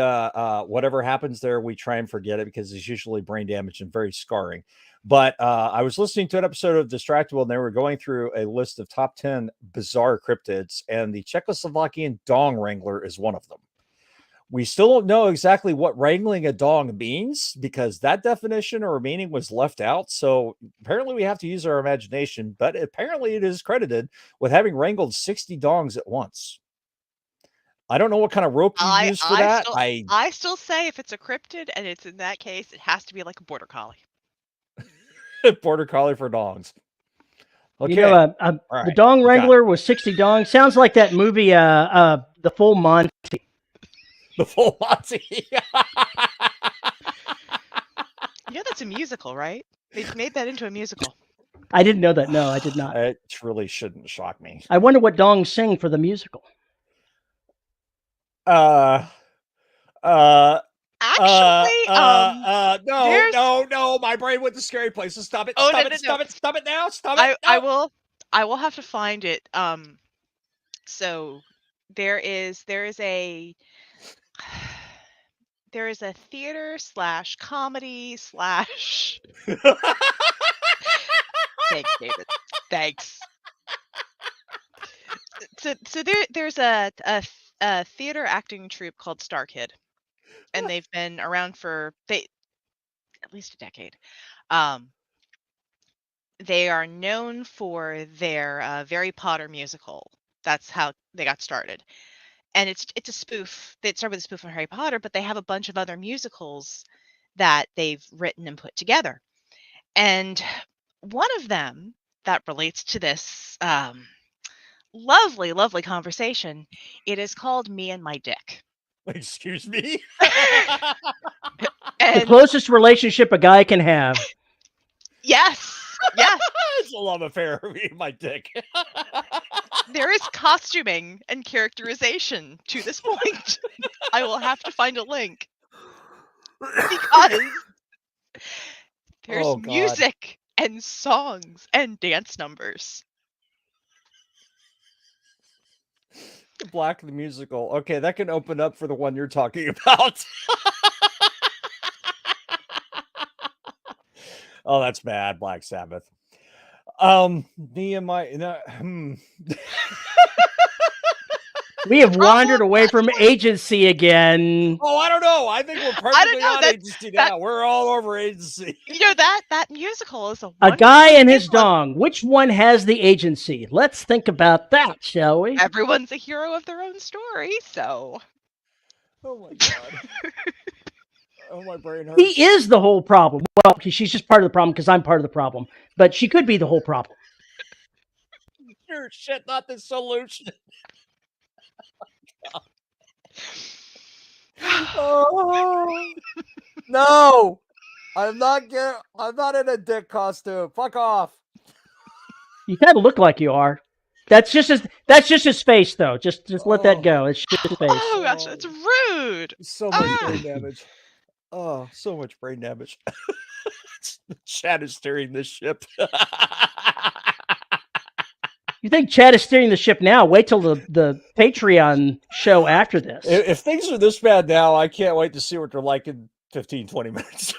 whatever happens there, we try and forget it because it's usually brain damage and very scarring. But I was listening to an episode of Distractable, and they were going through a list of top 10 bizarre cryptids, and the Czechoslovakian dong wrangler is one of them. We still don't know exactly what wrangling a dong means because that definition or meaning was left out. So apparently we have to use our imagination, but apparently it is credited with having wrangled 60 dongs at once. I don't know what kind of rope you use for that. I still say if it's a cryptid and it's in that case, it has to be like a border collie. Border collie for dongs. Okay. The dong wrangler was 60 dongs. Sounds like that movie, The Full Monty. The Full Monty. That's a musical, right? They made that into a musical. I didn't know that. No, I did not. It truly shouldn't shock me. I wonder what dongs sing for the musical. Actually, no, my brain went to scary places. Stop it. Stop it now. I will have to find it. So there is a theater / comedy / Thanks, David. Thanks. So there's a theater acting troupe called Star Kid. And they've been around for at least a decade. They are known for their Harry Potter musical. That's how they got started. And it's a spoof. They started with a spoof of Harry Potter, but they have a bunch of other musicals that they've written and put together. And one of them that relates to this lovely, lovely conversation, it is called Me and My Dick. Excuse me? The closest relationship a guy can have. Yes. It's a love affair, me and my dick. There is costuming and characterization to this point. I will have to find a link. Because there's music and songs and dance numbers. Black the musical. Okay, that can open up for the one you're talking about. Oh, that's bad. Black Sabbath. Me and my We have wandered Problem, away from agency again. Oh, I don't know. I think we're I don't perfectly know, on that- agency that- now. We're all over agency. that musical is a A wonderful guy and his example of dong. Which one has the agency? Let's think about that, shall we? everyone's a hero of their own story, so Oh my god. Oh, my brain hurts. He is the whole problem. Well, she's just part of the problem because I'm part of the problem. But she could be the whole problem. Sure shit, not the solution. Oh no! I'm not in a dick costume. Fuck off. You kind of look like you are. That's just his face, though. Just let that go. It's just his face. oh gosh, that's rude. So much Ah. brain damage. Oh, so much brain damage. Chad is steering this ship. You think Chad is steering the ship now? Wait till the Patreon show after this. If things are this bad now, I can't wait to see what they're like in 15, 20 minutes.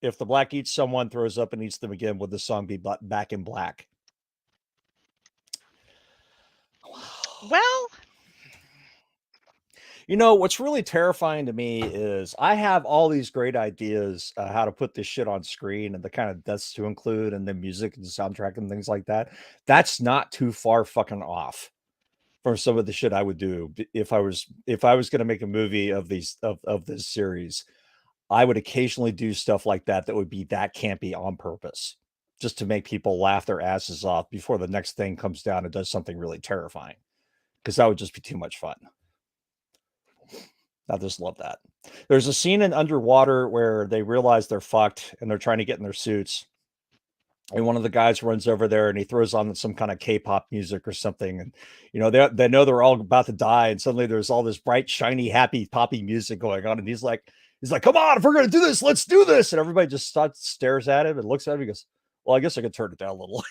If the black eats someone, throws up, and eats them again, would the song be Back in Black? Well, you know, what's really terrifying to me is I have all these great ideas how to put this shit on screen and the kind of deaths to include and the music and the soundtrack and things like that. That's not too far fucking off from some of the shit I would do if I was going to make a movie of these of this series. I would occasionally do stuff like that would be that campy on purpose, just to make people laugh their asses off before the next thing comes down and does something really terrifying, because that would just be too much fun. I just love that. There's a scene in Underwater where they realize they're fucked and they're trying to get in their suits. And one of the guys runs over there and he throws on some kind of K-pop music or something. And, you know, they know they're all about to die. And suddenly there's all this bright, shiny, happy, poppy music going on. And he's like, come on, if we're going to do this, let's do this. And everybody just stares at him and looks at him and goes, well, I guess I could turn it down a little.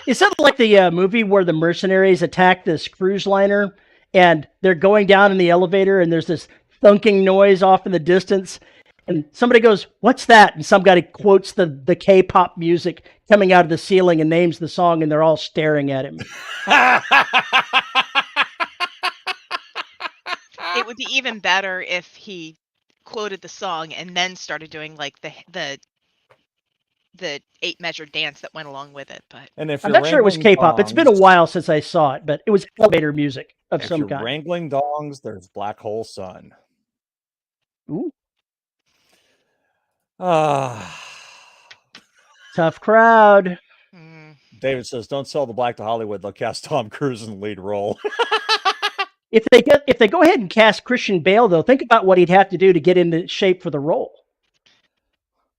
Is that like the movie where the mercenaries attack this cruise liner and they're going down in the elevator and there's this thunking noise off in the distance and somebody goes, what's that? And some guy quotes the K-pop music coming out of the ceiling and names the song and they're all staring at him. it would be even better if he quoted the song and then started doing like the 8-measure dance that went along with it. But and if I'm not sure it was K-pop. It's been a while since I saw it, but it was elevator music of some kind. Wrangling dongs, there's Black Hole Sun. Ooh. Tough crowd. David says, don't sell the black to Hollywood. They'll cast Tom Cruise in the lead role. If they go ahead and cast Christian Bale, though, think about what he'd have to do to get into shape for the role.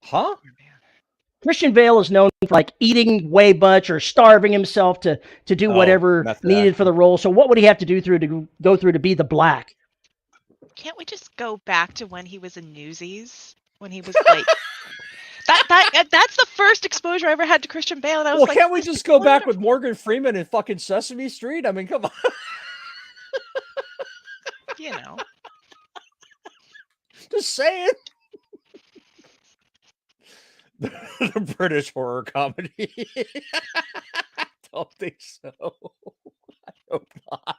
Huh? Christian Bale is known for like eating way much or starving himself to do whatever needed for the role. So what would he have to go through to be the Black? Can't we just go back to when he was in Newsies? When he was like that's the first exposure I ever had to Christian Bale. And I was like, can't we just go back with Morgan Freeman and fucking Sesame Street? I mean, come on. You know. Just saying. The British horror comedy. I don't think so. I hope not.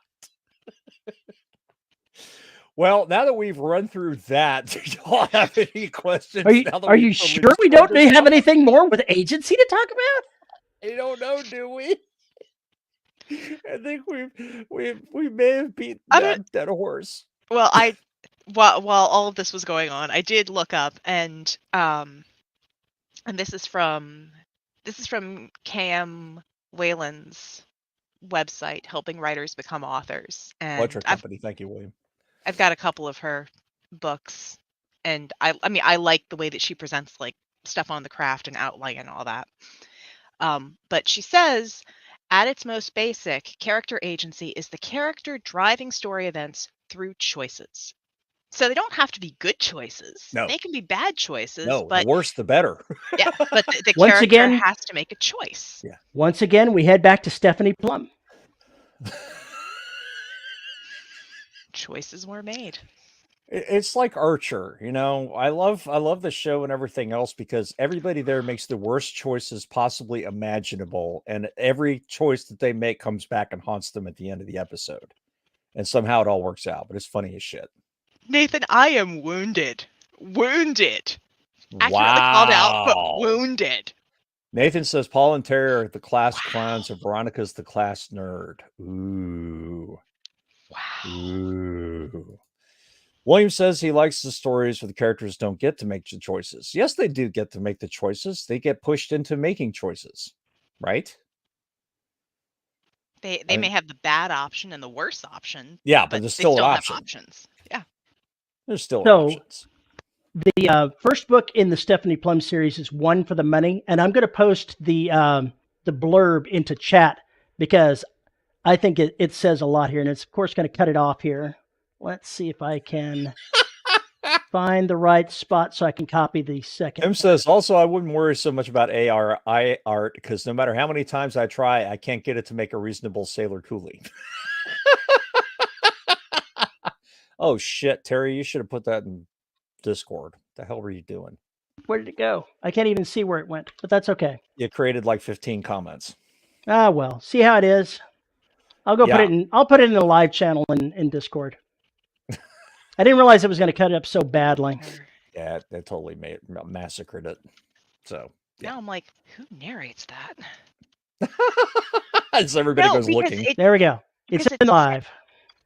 Well, now that we've run through that, do y'all have any questions? Are you sure we don't have anything more with agency to talk about? I don't know, do we? I think we may have beat that horse. Well, while all of this was going on, I did look up and this is from Cam Whalen's website, helping writers become authors. And What's her company? Thank you, William. I've got a couple of her books, and I mean I like the way that she presents like stuff on the craft and outline and all that. But she says, at its most basic, character agency is the character driving story events through choices. So they don't have to be good choices. No. They can be bad choices. No, but the worse the better. Yeah, but the Once character again, has to make a choice. Yeah. Once again, we head back to Stephanie Plum. Choices were made. It's like Archer, you know. I love the show and everything else because everybody there makes the worst choices possibly imaginable, and every choice that they make comes back and haunts them at the end of the episode. And somehow it all works out, but it's funny as shit. Nathan, I am wounded. Wounded. Accurately called out, but Wow. wounded. Nathan says Paul and Terry are the class clowns and Veronica's the class nerd. Ooh. Wow. Ooh. William says he likes the stories where the characters don't get to make the choices. Yes, they do get to make the choices. They get pushed into making choices, right? They I may mean, have the bad option and the worst option. yeah, but But there's they still an still have option. options. Yeah. There's still So- options. The first book in the Stephanie Plum series is One for the Money, and I'm going to post the blurb into chat because I think it says a lot here, and it's of course going to cut it off here. Let's see if I can find the right spot so I can copy the second. Tim says also I wouldn't worry so much about AI art because no matter how many times I try, I can't get it to make a reasonable Sailor Cooley. Oh shit, Terry, you should have put that in Discord. The hell were you doing? Where did it go? I can't even see where it went, but that's okay. You created like 15 comments. Ah, well, see how it is. I'll go put Yeah. it in. I'll put it in the live channel in Discord. I didn't realize it was going to cut it up so badly. Yeah, they totally massacred it. So yeah. Now I'm like, who narrates that? As everybody goes because looking. There we go. It's because in live.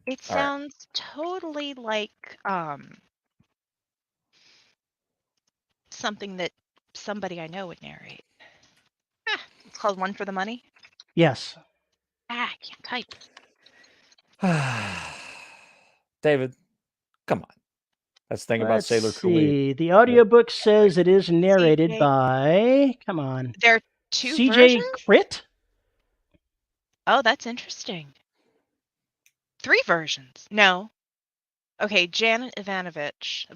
It All right. sounds totally like something that somebody I know would narrate. It's called One for the Money. Yes. I can't type. David, come on. That's the thing about Let's Sailor Cooley. see. The audiobook says it is narrated CJ. by, come on, There are two CJ versions? Crit? Oh, that's interesting. 3 versions. No. Okay, Janet Ivanovich.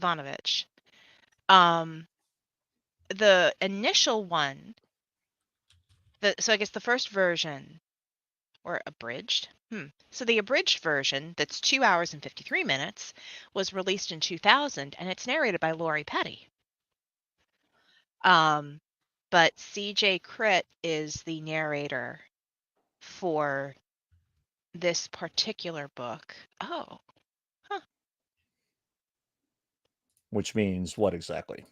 The initial one, so I guess the first version, or abridged. So the abridged version, that's 2 hours and 53 minutes, was released in 2000, and it's narrated by Lori Petty. But CJ Crit is the narrator for this particular book. Oh, Which means what exactly?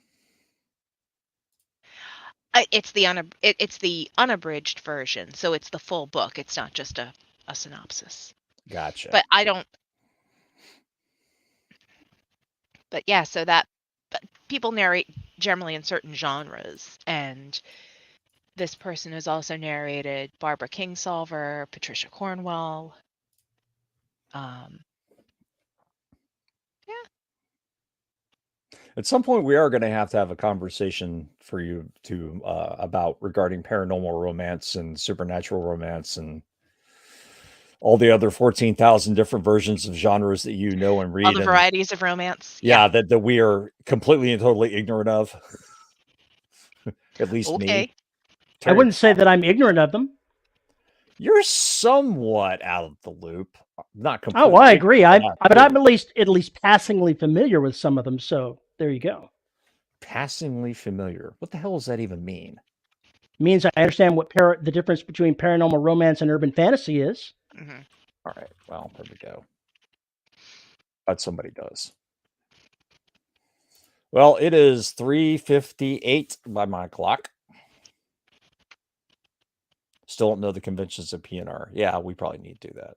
it's the unabridged version, so it's the full book. It's not just a synopsis. Gotcha. But I don't. But yeah, so that people narrate generally in certain genres, and this person has also narrated Barbara Kingsolver, Patricia Cornwell. At some point, we are going to have a conversation for you to about regarding paranormal romance and supernatural romance and all the other 14,000 different versions of genres that you know and read. All the varieties of romance. Yeah, that we are completely and totally ignorant of. At least me. I wouldn't say that I'm ignorant of them. You're somewhat out of the loop. Not completely. Oh, I agree. But I'm at least passingly familiar with some of them. So there you go. Passingly familiar. What the hell does that even mean? It means I understand what the difference between paranormal romance and urban fantasy is. Mm-hmm. All right. Well, there we go. But somebody does. Well, it is 3:58 by my clock. Still don't know the conventions of PNR. Yeah, we probably need to do that.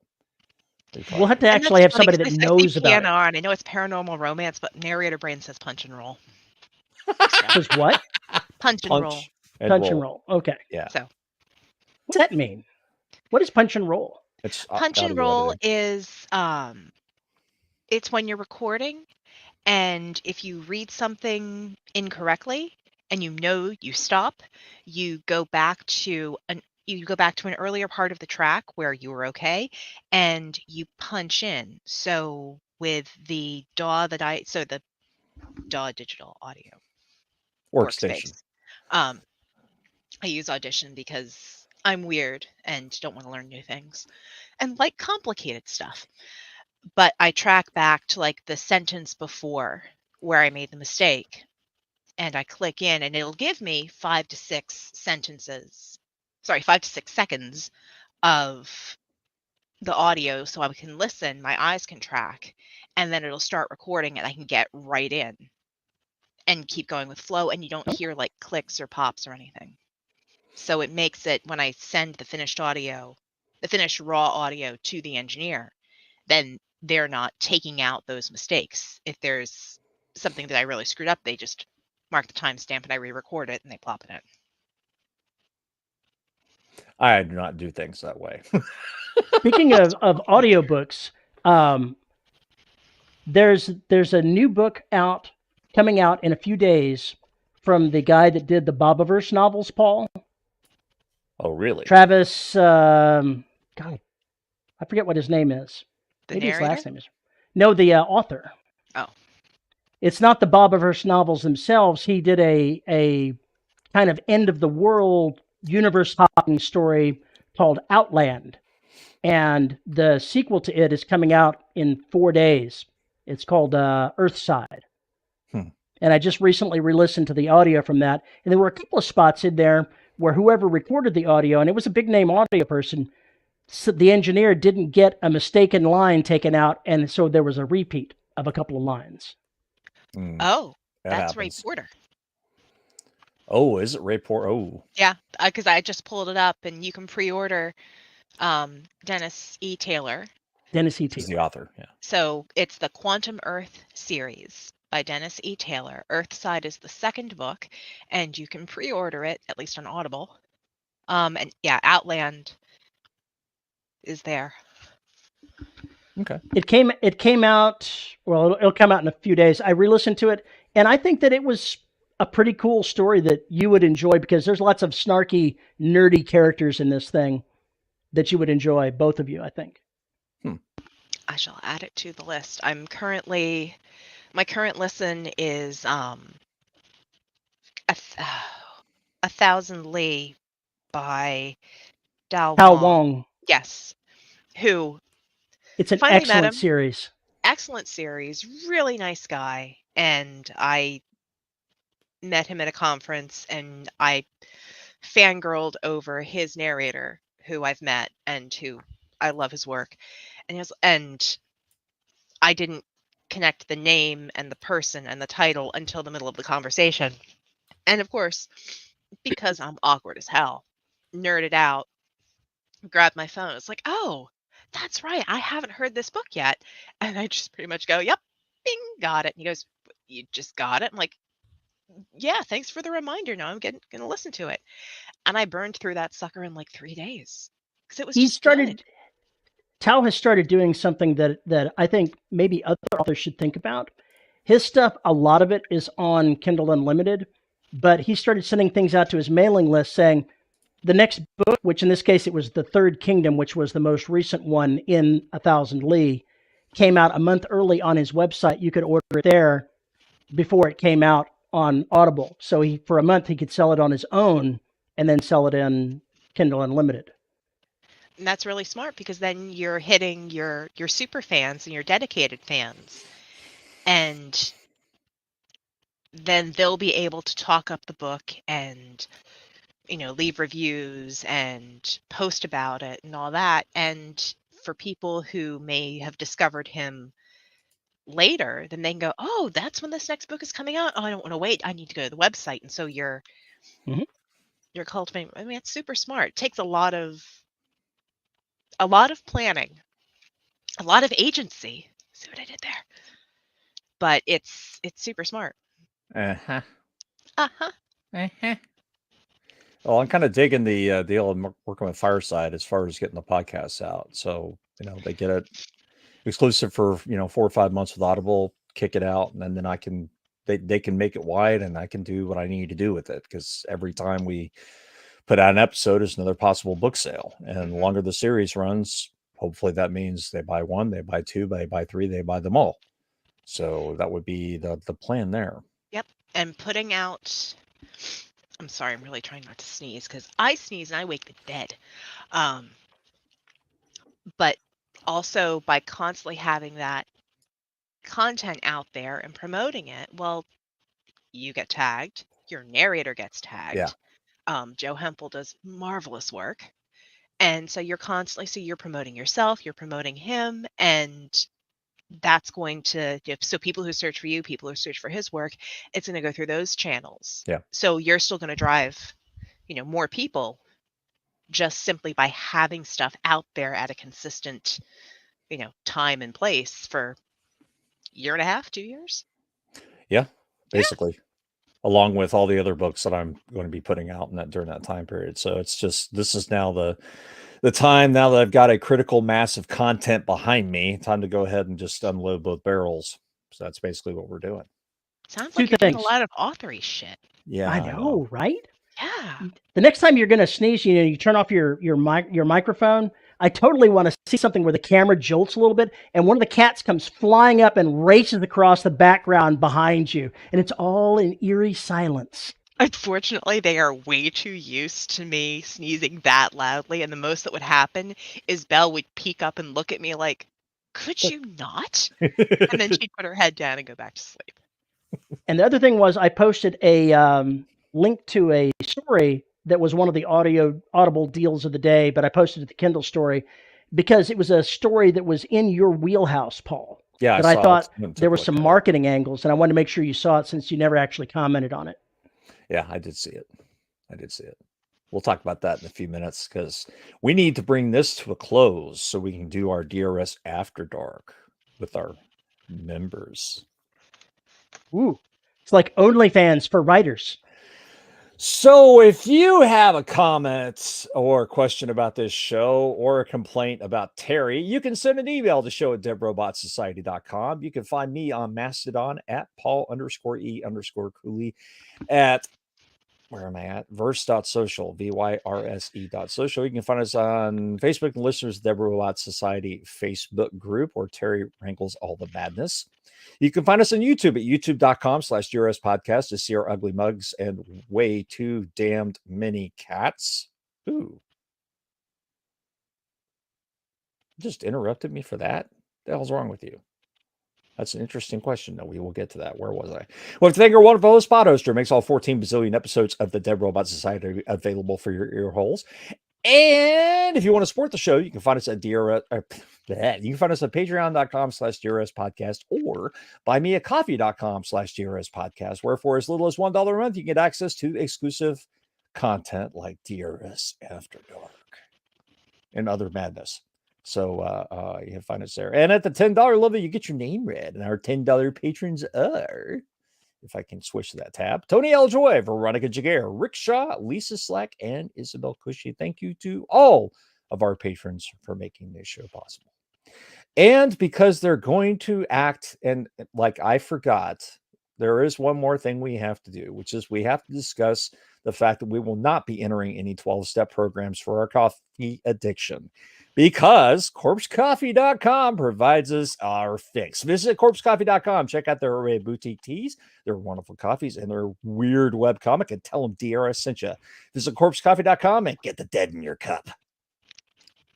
We'll have to actually have somebody that knows about PNR, it. and I know it's paranormal romance, but narrator brain says punch and roll. Says what? Punch and roll. Punch and roll. Okay. Yeah. So what's that mean? What is punch and roll? It's punch and roll is it's when you're recording, and if you read something incorrectly and you stop, you go back to an earlier part of the track where you were okay, and you punch in. So with the DAW the DAW digital audio workstation. I use Audition because I'm weird and don't want to learn new things and like complicated stuff. but I track back to like the sentence before where I made the mistake, and I click in, and it'll give me 5 to 6 sentences. Sorry, 5 to 6 seconds of the audio so I can listen, my eyes can track, and then it'll start recording and I can get right in and keep going with flow, and you don't hear like clicks or pops or anything. So it makes it, when I send the finished audio, the finished raw audio to the engineer, then they're not taking out those mistakes. If there's something that I really screwed up, they just mark the timestamp and I re-record it and they plop it in. I do not do things that way. Speaking of audiobooks, there's a new book coming out in a few days from the guy that did the Bobiverse novels, Paul. Oh, really? Travis, God, I forget what his name is. The Maybe narrator? his last name is. No, the author. Oh. It's not the Bobiverse novels themselves. He did a kind of end of the world universe hopping story called Outland. And the sequel to it is coming out in 4 days. It's called Earthside. And I just recently re-listened to the audio from that. And there were a couple of spots in there where whoever recorded the audio, and it was a big name audio person, so the engineer didn't get a mistaken line taken out. And so there was a repeat of a couple of lines. Oh, that's happens. Ray Porter. Oh, is it Ray Porter? Oh. Yeah, because I just pulled it up, and you can pre-order Dennis E. Taylor. Dennis E. Taylor. He's the author, yeah. So it's the Quantum Earth series by Dennis E. Taylor. Earthside is the second book, and you can pre-order it, at least on Audible. And yeah, Outland is there. Okay. It came out, well, it'll come out in a few days. I re-listened to it, and I think that it was a pretty cool story that you would enjoy, because there's lots of snarky, nerdy characters in this thing that you would enjoy, both of you, I think. I shall add it to the list. My current listen is A Thousand Li by Dao Wong. Yes. Who? It's an excellent series. Excellent series. Really nice guy. And I met him at a conference, and I fangirled over his narrator, who I've met and who I love his work. And I didn't connect the name and the person and the title until the middle of the conversation. And of course, because I'm awkward as hell, nerded out, grabbed my phone. It's like, oh, that's right. I haven't heard this book yet. And I just pretty much go, yep, bing, got it. And he goes, you just got it? I'm like, yeah, thanks for the reminder. Now I'm going to listen to it. And I burned through that sucker in like 3 days. Because it was just good. Tao has started doing something that I think maybe other authors should think about. His stuff, a lot of it is on Kindle Unlimited, but he started sending things out to his mailing list saying, the next book, which in this case it was The Third Kingdom, which was the most recent one in A Thousand Li, came out a month early on his website. You could order it there before it came out on Audible. So for a month he could sell it on his own and then sell it in Kindle Unlimited. And that's really smart, because then you're hitting your super fans and your dedicated fans. And then they'll be able to talk up the book and, leave reviews and post about it and all that. And for people who may have discovered him later, then they can go, oh, that's when this next book is coming out. Oh, I don't want to wait. I need to go to the website. And so you're cultivating. I mean, it's super smart. It takes a lot of planning, a lot of agency. See what I did there? But it's super smart. Uh-huh. Uh-huh. Uh-huh. Well, I'm kind of digging the deal of working with Fireside as far as getting the podcasts out. So, they get it exclusive for, 4 or 5 months with Audible, kick it out, and then they can make it wide, and I can do what I need to do with it, because every time we put out an episode is another possible book sale. And the longer the series runs, hopefully that means they buy 1, they buy 2, they buy 3, they buy them all. So that would be the plan there. Yep. And putting out, I'm sorry, I'm really trying not to sneeze, because I sneeze and I wake the dead. But also by constantly having that content out there and promoting it, well, you get tagged, your narrator gets tagged. Yeah. Joe Hempel does marvelous work. And so you're constantly, so you're promoting yourself, you're promoting him, and that's going to, so people who search for you, people who search for his work, it's going to go through those channels. Yeah. So you're still going to drive, more people just simply by having stuff out there at a consistent, time and place for a year and a half, 2 years. Yeah, basically. Along with all the other books that I'm going to be putting out in that during that time period. So it's just, this is now the time now that I've got a critical mass of content behind me, time to go ahead and just unload both barrels. So that's basically what we're doing. Sounds Two like you're doing a things. lot of authory shit. Yeah, I know, right? Yeah. The next time you're going to sneeze, you turn off your microphone. I totally want to see something where the camera jolts a little bit and one of the cats comes flying up and races across the background behind you, and it's all in eerie silence. Unfortunately, they are way too used to me sneezing that loudly, and the most that would happen is Belle would peek up and look at me like, "Could you not?" And then she'd put her head down and go back to sleep. And the other thing was I posted a link to a story that was one of the audible deals of the day, but I posted it the Kindle story because it was a story that was in your wheelhouse, Paul. Yeah, that I thought there were some marketing angles, and I wanted to make sure you saw it since you never actually commented on it. Yeah, I did see it. We'll talk about that in a few minutes because we need to bring this to a close so we can do our DRS After Dark with our members. Ooh, it's like OnlyFans for writers. So if you have a comment or a question about this show or a complaint about Terry, you can send an email to show@debrobotssociety.com. You can find me on Mastodon at Paul_E_Cooley at, where am I at? Verse.social, VYRSE.social. You can find us on Facebook and listeners, Deborah Robot Society Facebook group, or Terry Rankles All the Madness. You can find us on YouTube at youtube.com/DRS podcast to see our ugly mugs and way too damned many cats. Ooh. Just interrupted me for that? The hell's wrong with you? That's an interesting question. No, we will get to that. Where was I? Well, to thank our wonderful spot hoster makes all 14 bazillion episodes of the Dead Robot Society available for your ear holes. And if you want to support the show, you can find us at DRS. You can find us at patreon.com/DRS podcast or buymeacoffee.com/DRS podcast, where for as little as $1 a month, you get access to exclusive content like DRS After Dark and other madness. So you can find us there. And at the $10 level, you get your name read. And our $10 patrons are, if I can switch to that tab, Tony L. Joy, Veronica Jaguar, Rick Shaw, Lisa Slack, and Isabel Cushy. Thank you to all of our patrons for making this show possible. And because they're going to act, and like I forgot, there is one more thing we have to do, which is we have to discuss the fact that we will not be entering any 12-step programs for our coffee addiction, because corpsecoffee.com provides us our fix. Visit corpsecoffee.com. Check out their array of boutique teas, their wonderful coffees, and their weird webcomic, and tell them DRS sent you. Visit corpsecoffee.com and get the dead in your cup.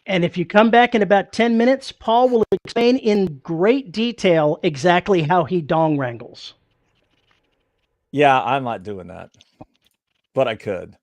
And if you come back in about 10 minutes, Paul will explain in great detail exactly how he dong wrangles. Yeah, I'm not doing that, but I could.